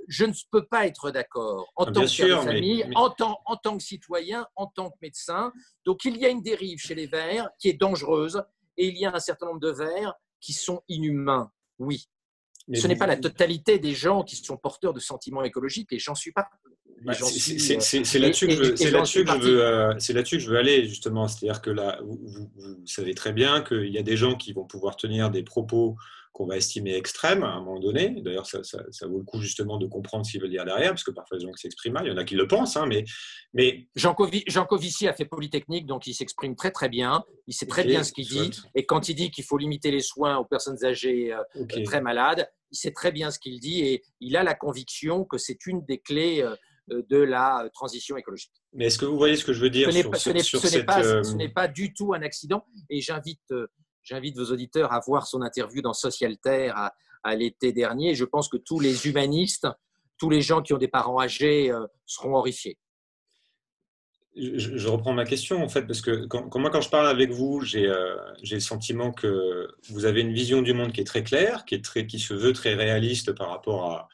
I: je ne peux pas être d'accord en tant que père de famille, en tant que citoyen, en tant que médecin. Donc il y a une dérive chez les Verts qui est dangereuse et il y a un certain nombre de Verts qui sont inhumains, oui. Mais ce n'est pas la totalité des gens qui sont porteurs de sentiments écologiques et j'en suis pas.
H: C'est là-dessus que je veux aller, justement. C'est-à-dire que là, vous savez très bien qu'il y a des gens qui vont pouvoir tenir des propos qu'on va estimer extrêmes à un moment donné. D'ailleurs, ça vaut le coup justement de comprendre ce qu'ils veulent dire derrière, parce que parfois les gens qui s'expriment mal, il y en a qui le pensent, hein, mais...
I: Jean Covici a fait Polytechnique, donc il s'exprime très très bien, il sait très bien ce qu'il dit, et quand il dit qu'il faut limiter les soins aux personnes âgées très malades, il sait très bien ce qu'il dit, et il a la conviction que c'est une des clés de la transition écologique.
H: Mais est-ce que vous voyez ce que je veux dire
I: Ce n'est pas du tout un accident, et j'invite vos auditeurs à voir son interview dans Socialterre à l'été dernier. Je pense que tous les humanistes, tous les gens qui ont des parents âgés seront horrifiés.
H: Je reprends ma question, en fait, parce que quand je parle avec vous, j'ai le sentiment que vous avez une vision du monde qui est très claire, qui se veut très réaliste par rapport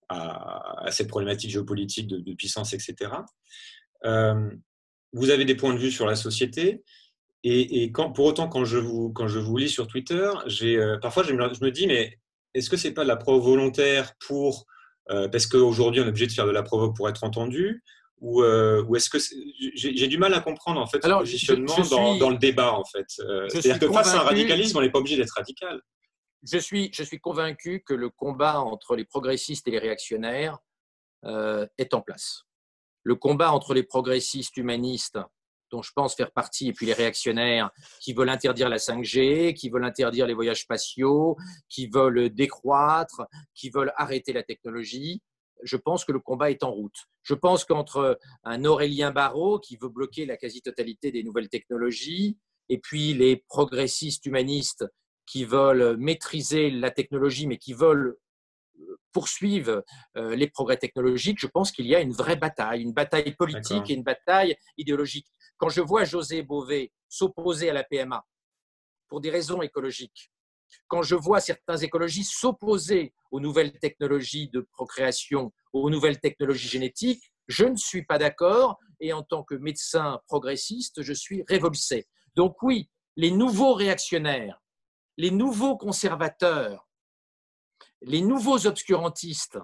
H: à cette problématique géopolitique de puissance, etc. Vous avez des points de vue sur la société. Et pour autant, quand je vous lis sur Twitter, parfois je me dis, mais est-ce que c'est pas de la provoque volontaire parce qu'aujourd'hui on est obligé de faire de la provoque pour être entendu, ou est-ce que j'ai du mal à comprendre en fait ce positionnement dans le débat en fait. C'est-à-dire que face à un radicalisme, on n'est pas obligé d'être radical.
I: Je suis convaincu que le combat entre les progressistes et les réactionnaires est en place. Le combat entre les progressistes humanistes, dont je pense faire partie, et puis les réactionnaires qui veulent interdire la 5G, qui veulent interdire les voyages spatiaux, qui veulent décroître, qui veulent arrêter la technologie, je pense que le combat est en route. Je pense qu'entre un Aurélien Barraud qui veut bloquer la quasi-totalité des nouvelles technologies, et puis les progressistes humanistes qui veulent maîtriser la technologie, mais qui veulent poursuivre les progrès technologiques, je pense qu'il y a une vraie bataille, une bataille politique et une bataille idéologique. Quand je vois José Bové s'opposer à la PMA pour des raisons écologiques, quand je vois certains écologistes s'opposer aux nouvelles technologies de procréation, aux nouvelles technologies génétiques, je ne suis pas d'accord et en tant que médecin progressiste, je suis révulsé. Donc oui, les nouveaux réactionnaires, les nouveaux conservateurs, les nouveaux obscurantistes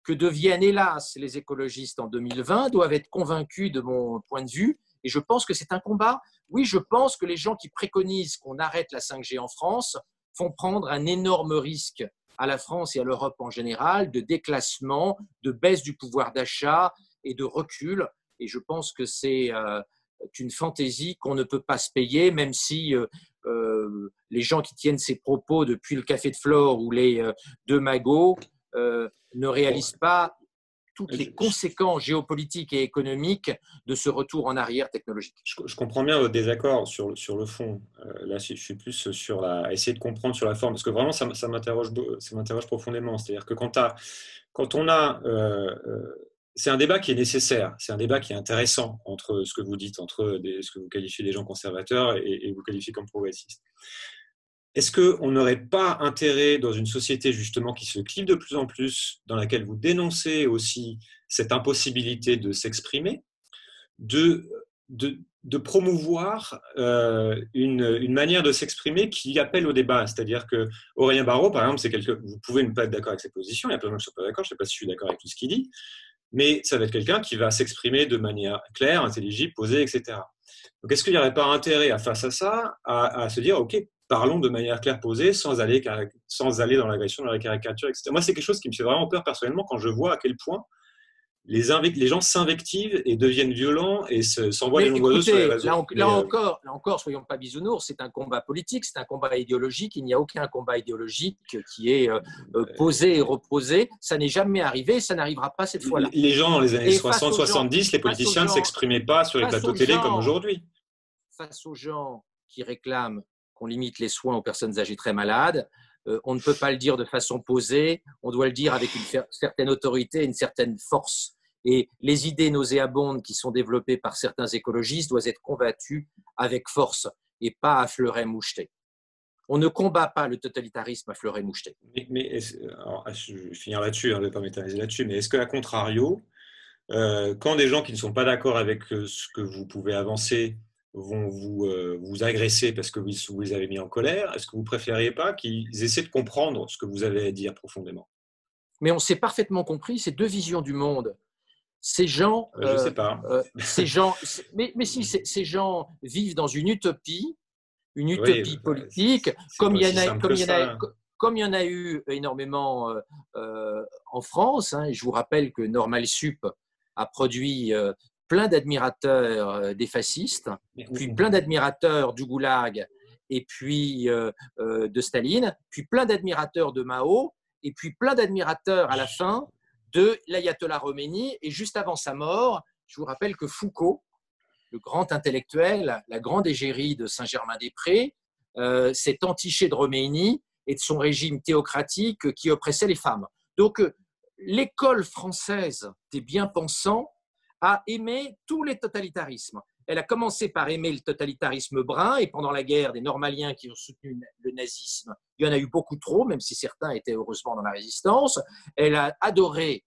I: que deviennent hélas les écologistes en 2020 doivent être convaincus de mon point de vue et je pense que c'est un combat. Oui, je pense que les gens qui préconisent qu'on arrête la 5G en France font prendre un énorme risque à la France et à l'Europe en général de déclassement, de baisse du pouvoir d'achat et de recul et je pense que c'est une fantaisie qu'on ne peut pas se payer même si les gens qui tiennent ces propos depuis le Café de Flore ou les deux magots ne réalisent pas toutes les conséquences géopolitiques et économiques de ce retour en arrière technologique.
H: Je comprends bien votre désaccord sur le fond. Là, je suis plus sur essayer de comprendre sur la forme, parce que vraiment, ça m'interroge profondément. C'est-à-dire que quand on a c'est un débat qui est nécessaire, c'est un débat qui est intéressant entre ce que vous dites, entre ce que vous qualifiez des gens conservateurs et vous qualifiez comme progressistes. Est-ce qu'on n'aurait pas intérêt dans une société justement qui se clive de plus en plus, dans laquelle vous dénoncez aussi cette impossibilité de s'exprimer, de promouvoir une manière de s'exprimer qui appelle au débat. C'est-à-dire que Aurélien Barraud, par exemple, vous pouvez ne pas être d'accord avec ses positions, il y a plein de gens qui ne sont pas d'accord, je ne sais pas si je suis d'accord avec tout ce qu'il dit, mais ça va être quelqu'un qui va s'exprimer de manière claire, intelligible, posée, etc. Donc est-ce qu'il n'y aurait pas intérêt, face à ça, à se dire, OK, parlons de manière claire, posée, sans aller dans l'agression, dans la caricature, etc. Moi, c'est quelque chose qui me fait vraiment peur personnellement quand je vois à quel point les gens s'invectivent et deviennent violents et s'envoient les oiseaux sur les réseaux.
I: Là encore, soyons pas bisounours, c'est un combat politique, c'est un combat idéologique. Il n'y a aucun combat idéologique qui est posé et reposé. Ça n'est jamais arrivé, ça n'arrivera pas cette fois-là.
H: Les gens, dans les années 60-70, les politiciens ne s'exprimaient pas sur les plateaux télé comme aujourd'hui.
I: Face aux gens qui réclament qu'on limite les soins aux personnes âgées très malades, on ne peut pas le dire de façon posée, on doit le dire avec une certaine autorité, une certaine force. Et les idées nauséabondes qui sont développées par certains écologistes doivent être combattues avec force et pas à fleuret moucheté. On ne combat pas le totalitarisme à fleuret moucheté.
H: Alors, je vais finir là-dessus, je ne vais pas m'éterniser là-dessus, mais est-ce qu'à contrario, quand des gens qui ne sont pas d'accord avec ce que vous pouvez avancer vont vous agresser parce que vous les avez mis en colère, est-ce que vous ne préfériez pas qu'ils essaient de comprendre ce que vous avez à dire profondément?
I: Mais on s'est parfaitement compris, ces deux visions du monde. Ces gens,
H: je ne sais pas.
I: Mais si, ces gens vivent dans une utopie politique, comme il y en a eu énormément en France. Et je vous rappelle que Normal Sup a produit plein d'admirateurs des fascistes, puis plein d'admirateurs du Goulag, et puis de Staline, puis plein d'admirateurs de Mao, et puis plein d'admirateurs à la fin de l'ayatollah Khomeini. Et juste avant sa mort, je vous rappelle que Foucault, le grand intellectuel, la grande égérie de Saint-Germain-des-Prés, s'est entiché de Khomeini et de son régime théocratique qui oppressait les femmes. Donc, l'école française des bien-pensants a aimé tous les totalitarismes. Elle a commencé par aimer le totalitarisme brun, et pendant la guerre des Normaliens qui ont soutenu le nazisme, il y en a eu beaucoup trop, même si certains étaient heureusement dans la résistance. Elle a adoré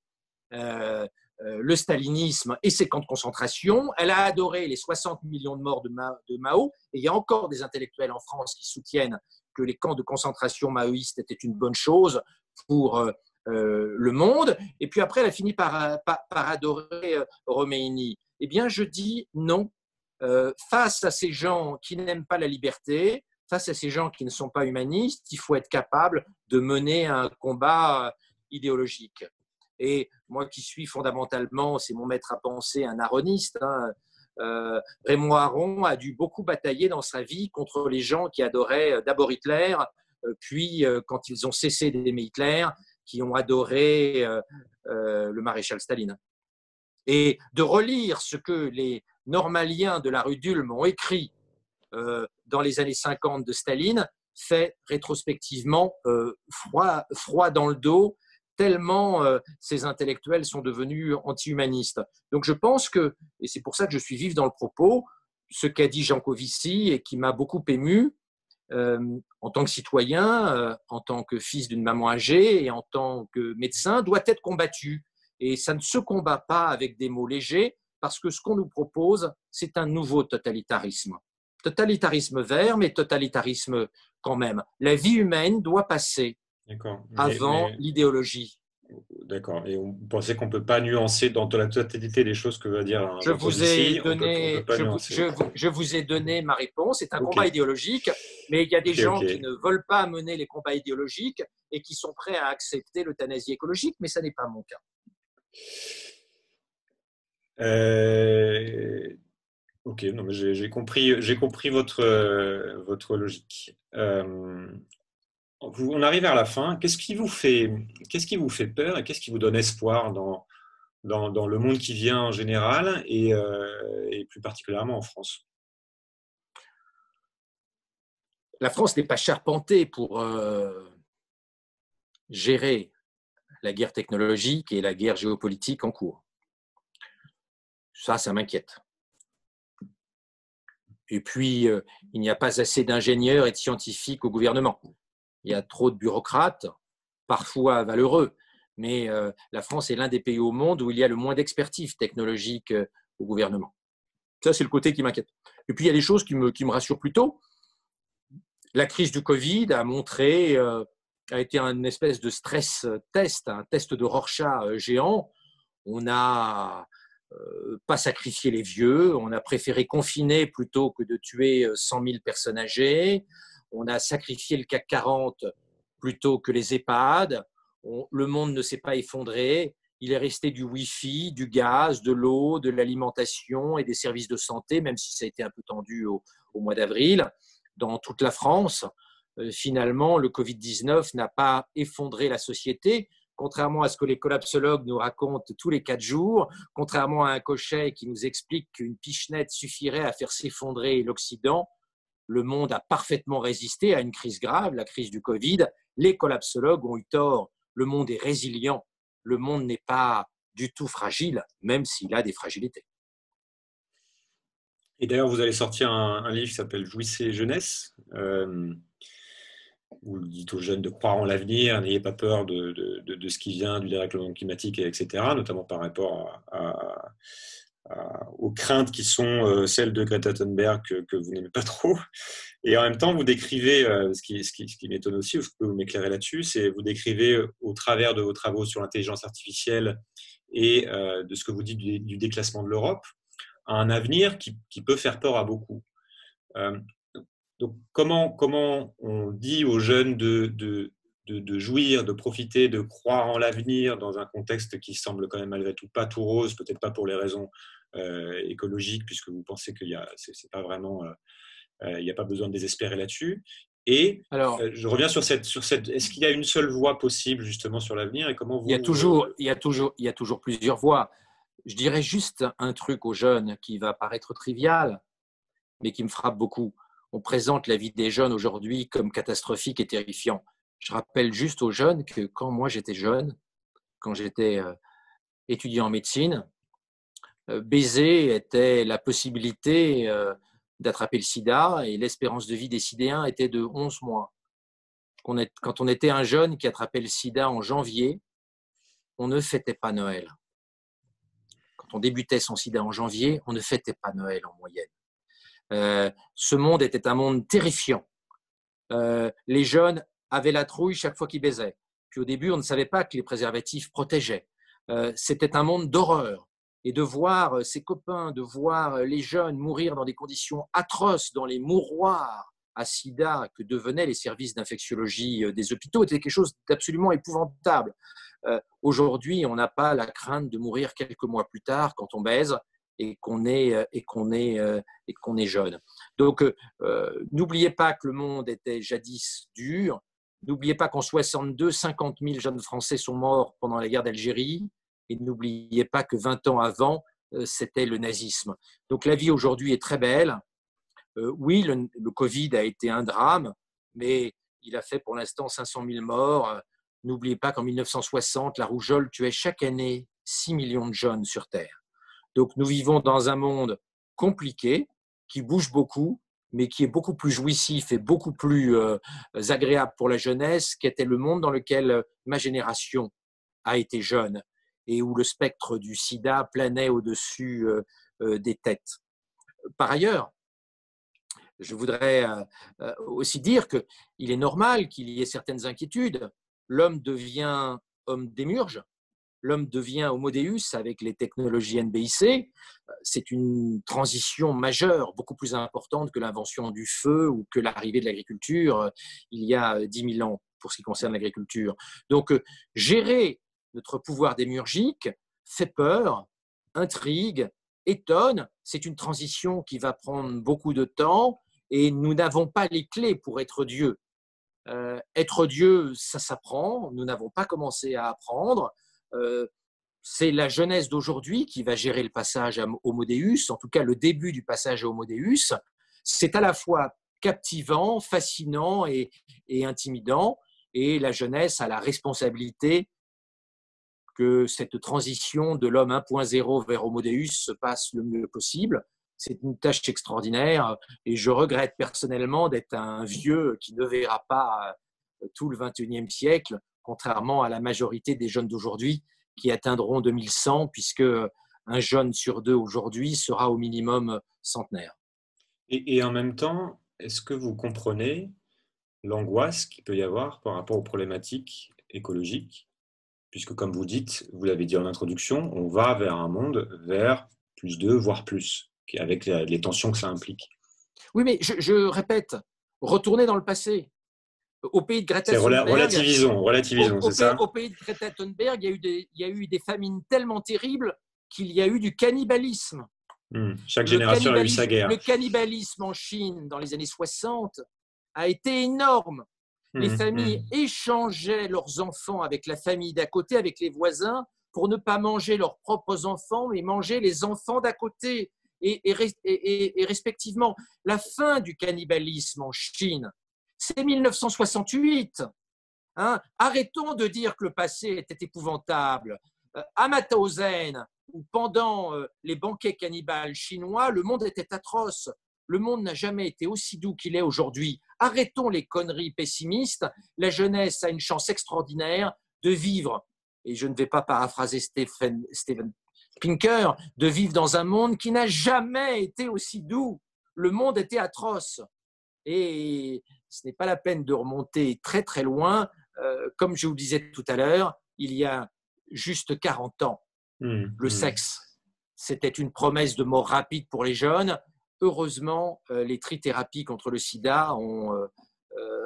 I: le stalinisme et ses camps de concentration. Elle a adoré les 60 millions de morts de Mao. Et il y a encore des intellectuels en France qui soutiennent que les camps de concentration maoïstes étaient une bonne chose pour le monde. Et puis après, elle a fini par adorer Khomeini. Eh bien, je dis non. Face à ces gens qui n'aiment pas la liberté, face à ces gens qui ne sont pas humanistes, il faut être capable de mener un combat idéologique. Et moi qui suis fondamentalement, c'est mon maître à penser, un aroniste, Raymond Aron a dû beaucoup batailler dans sa vie contre les gens qui adoraient d'abord Hitler, puis quand ils ont cessé d'aimer Hitler, qui ont adoré le maréchal Staline. Et de relire ce que les normaliens de la rue d'Ulm ont écrit dans les années 50 de Staline fait rétrospectivement froid dans le dos, tellement ces intellectuels sont devenus anti-humanistes. Donc je pense que, et c'est pour ça que je suis vif dans le propos, ce qu'a dit Jean Covici et qui m'a beaucoup ému, en tant que citoyen, en tant que fils d'une maman âgée et en tant que médecin, doit être combattu. Et ça ne se combat pas avec des mots légers, parce que ce qu'on nous propose, c'est un nouveau totalitarisme. Totalitarisme vert, mais totalitarisme quand même. La vie humaine doit passer avant l'idéologie.
H: D'accord. Et vous pensez qu'on ne peut pas nuancer dans la totalité des choses que va dire
I: je vous ai donné ma réponse. C'est un combat idéologique, mais il y a des gens qui ne veulent pas mener les combats idéologiques et qui sont prêts à accepter l'euthanasie écologique, mais ça n'est pas mon cas.
H: Ok, non, mais j'ai compris votre logique. On arrive vers la fin. Qu'est-ce qui vous fait peur et qu'est-ce qui vous donne espoir dans le monde qui vient en général et plus particulièrement en France?
I: La France n'est pas charpentée pour gérer la guerre technologique et la guerre géopolitique en cours. Ça m'inquiète. Et puis, il n'y a pas assez d'ingénieurs et de scientifiques au gouvernement. Il y a trop de bureaucrates, parfois valeureux, mais la France est l'un des pays au monde où il y a le moins d'expertise technologique au gouvernement. Ça, c'est le côté qui m'inquiète. Et puis, il y a des choses qui me rassurent plutôt. La crise du Covid a montré, a été une espèce de stress test, un test de Rorschach géant. On n'a pas sacrifié les vieux, on a préféré confiner plutôt que de tuer 100 000 personnes âgées. On a sacrifié le CAC 40 plutôt que les EHPAD. Le monde ne s'est pas effondré. il est resté du Wi-Fi, du gaz, de l'eau, de l'alimentation et des services de santé, même si ça a été un peu tendu au mois d'avril, dans toute la France. Finalement, le Covid-19 n'a pas effondré la société, contrairement à ce que les collapsologues nous racontent tous les 4 jours, contrairement à un Cochet qui nous explique qu'une pichenette suffirait à faire s'effondrer l'Occident. Le monde a parfaitement résisté à une crise grave, la crise du Covid. Les collapsologues ont eu tort. Le monde est résilient. Le monde n'est pas du tout fragile, même s'il a des fragilités.
H: Et d'ailleurs, vous allez sortir un livre qui s'appelle Jouissez jeunesse. Vous dites aux jeunes de croire en l'avenir, n'ayez pas peur de ce qui vient, du dérèglement climatique, etc., notamment par rapport aux craintes qui sont celles de Greta Thunberg que vous n'aimez pas trop. Et en même temps, vous décrivez, ce qui m'étonne aussi, vous pouvez m'éclairer là-dessus, c'est vous décrivez au travers de vos travaux sur l'intelligence artificielle et de ce que vous dites du déclassement de l'Europe, un avenir qui peut faire peur à beaucoup. Donc, comment on dit aux jeunes de jouir, de profiter, de croire en l'avenir dans un contexte qui semble quand même malgré tout pas tout rose, peut-être pas pour les raisons écologiques, puisque vous pensez qu'il c'est pas vraiment, il n'y a pas besoin de désespérer là-dessus. Et alors, je reviens sur cette. Est-ce qu'il y a une seule voie possible justement sur l'avenir et comment vous...
I: Il y a toujours plusieurs voies. Je dirais juste un truc aux jeunes qui va paraître trivial, mais qui me frappe beaucoup. On présente la vie des jeunes aujourd'hui comme catastrophique et terrifiant. Je rappelle juste aux jeunes que quand moi j'étais jeune, quand j'étais étudiant en médecine, baiser était la possibilité d'attraper le sida et l'espérance de vie des sidéens était de 11 mois. Quand on était un jeune qui attrapait le sida en janvier, on ne fêtait pas Noël. Quand on débutait son sida en janvier, on ne fêtait pas Noël en moyenne. Ce monde était un monde terrifiant. Les jeunes avaient la trouille chaque fois qu'ils baisaient. Puis au début, on ne savait pas que les préservatifs protégeaient. C'était un monde d'horreur. Et de voir ses copains, de voir les jeunes mourir dans des conditions atroces, dans les mouroirs à sida que devenaient les services d'infectiologie des hôpitaux, était quelque chose d'absolument épouvantable. Aujourd'hui, on n'a pas la crainte de mourir quelques mois plus tard quand on baise et qu'on est jeune. Donc, n'oubliez pas que le monde était jadis dur. N'oubliez pas qu'en 62, 50 000 jeunes Français sont morts pendant la guerre d'Algérie. Et n'oubliez pas que 20 ans avant, c'était le nazisme. Donc la vie aujourd'hui est très belle. Oui, le Covid a été un drame, mais il a fait pour l'instant 500 000 morts. N'oubliez pas qu'en 1960, la rougeole tuait chaque année 6 millions de jeunes sur Terre. Donc nous vivons dans un monde compliqué, qui bouge beaucoup, mais qui est beaucoup plus jouissif et beaucoup plus agréable pour la jeunesse qu'était le monde dans lequel ma génération a été jeune et où le spectre du sida planait au-dessus des têtes. Par ailleurs, je voudrais aussi dire qu'il est normal qu'il y ait certaines inquiétudes. L'homme devient homme démiurge, l'homme devient homo deus avec les technologies NBIC. C'est une transition majeure, beaucoup plus importante que l'invention du feu ou que l'arrivée de l'agriculture il y a 10 000 ans pour ce qui concerne l'agriculture. Donc, gérer notre pouvoir démiurgique fait peur, intrigue, étonne. C'est une transition qui va prendre beaucoup de temps et nous n'avons pas les clés pour être Dieu. Être Dieu, ça s'apprend. Nous n'avons pas commencé à apprendre. C'est la jeunesse d'aujourd'hui qui va gérer le passage à Homo Deus, en tout cas le début du passage à Homo Deus. C'est à la fois captivant, fascinant et intimidant. Et la jeunesse a la responsabilité que cette transition de l'homme 1.0 vers Homo Deus se passe le mieux possible. C'est une tâche extraordinaire et je regrette personnellement d'être un vieux qui ne verra pas tout le XXIe siècle, contrairement à la majorité des jeunes d'aujourd'hui qui atteindront 2100, puisque un jeune sur 2 aujourd'hui sera au minimum centenaire.
H: Et en même temps, est-ce que vous comprenez l'angoisse qu'il peut y avoir par rapport aux problématiques écologiques ? Puisque, comme vous dites, vous l'avez dit en introduction, on va vers un monde vers +2, voire plus, avec les tensions que ça implique.
I: Oui, mais je répète, retournez dans le passé. Au pays de Greta
H: C'est
I: Thunberg,
H: relativisons, c'est ça?
I: Au pays de Greta Thunberg, il y a eu des famines tellement terribles qu'il y a eu du cannibalisme.
H: Chaque génération a eu sa guerre.
I: Le cannibalisme en Chine dans les années 60 a été énorme. Les familles échangeaient leurs enfants avec la famille d'à côté, avec les voisins, pour ne pas manger leurs propres enfants, mais manger les enfants d'à côté. Et respectivement, la fin du cannibalisme en Chine, c'est 1968. Arrêtons de dire que le passé était épouvantable. À Mauthausen, où pendant les banquets cannibales chinois, le monde était atroce. Le monde n'a jamais été aussi doux qu'il est aujourd'hui. Arrêtons les conneries pessimistes. La jeunesse a une chance extraordinaire de vivre, et je ne vais pas paraphraser Steven Pinker, de vivre dans un monde qui n'a jamais été aussi doux. Le monde était atroce. Et ce n'est pas la peine de remonter très très loin. Comme je vous le disais tout à l'heure, il y a juste 40 ans, le sexe, c'était une promesse de mort rapide pour les jeunes. Heureusement, les trithérapies contre le sida ont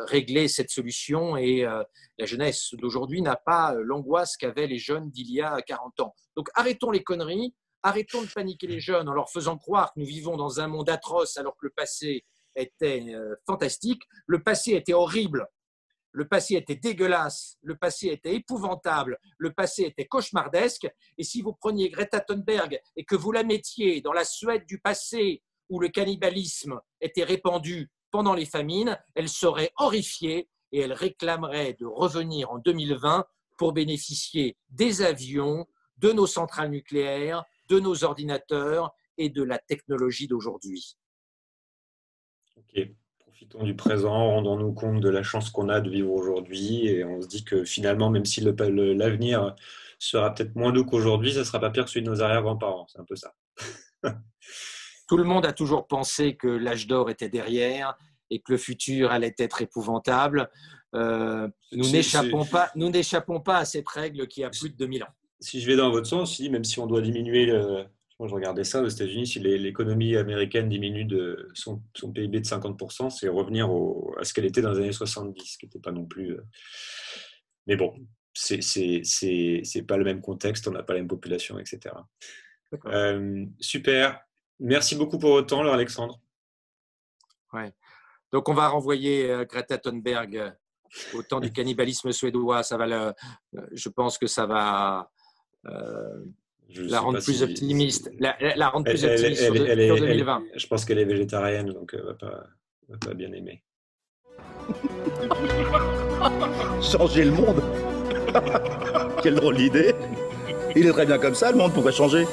I: réglé cette solution et la jeunesse d'aujourd'hui n'a pas l'angoisse qu'avaient les jeunes d'il y a 40 ans. Donc arrêtons les conneries, arrêtons de paniquer les jeunes en leur faisant croire que nous vivons dans un monde atroce alors que le passé était fantastique. Le passé était horrible, le passé était dégueulasse, le passé était épouvantable, le passé était cauchemardesque. Et si vous preniez Greta Thunberg et que vous la mettiez dans la Suède du passé où le cannibalisme était répandu pendant les famines, elle serait horrifiée et elle réclamerait de revenir en 2020 pour bénéficier des avions, de nos centrales nucléaires, de nos ordinateurs et de la technologie d'aujourd'hui.
H: Ok, profitons du présent, rendons-nous compte de la chance qu'on a de vivre aujourd'hui et on se dit que finalement, même si l'avenir sera peut-être moins doux qu'aujourd'hui, ça ne sera pas pire que celui de nos arrière-grands-parents. C'est un peu ça.
I: Tout le monde a toujours pensé que l'âge d'or était derrière et que le futur allait être épouvantable. Nous n'échappons pas à cette règle qui a plus de 2000 ans.
H: Si je vais dans votre sens, même si on doit diminuer, moi je regardais ça aux États-Unis, si l'économie américaine diminue de son PIB de 50%, c'est revenir à ce qu'elle était dans les années 70, ce qui n'était pas non plus. Mais bon, c'est pas le même contexte, on n'a pas la même population, etc. Super. Merci beaucoup pour votre temps, Alexandre.
I: Ouais. Donc, on va renvoyer Greta Thunberg au temps du cannibalisme suédois. Je pense que ça va la rendre plus optimiste. La rendre plus optimiste sur 2020.
H: Je pense qu'elle est végétarienne, donc elle ne va pas bien aimer.
J: Changer le monde. Quelle drôle d'idée. Il est très bien comme ça, le monde, pourquoi changer?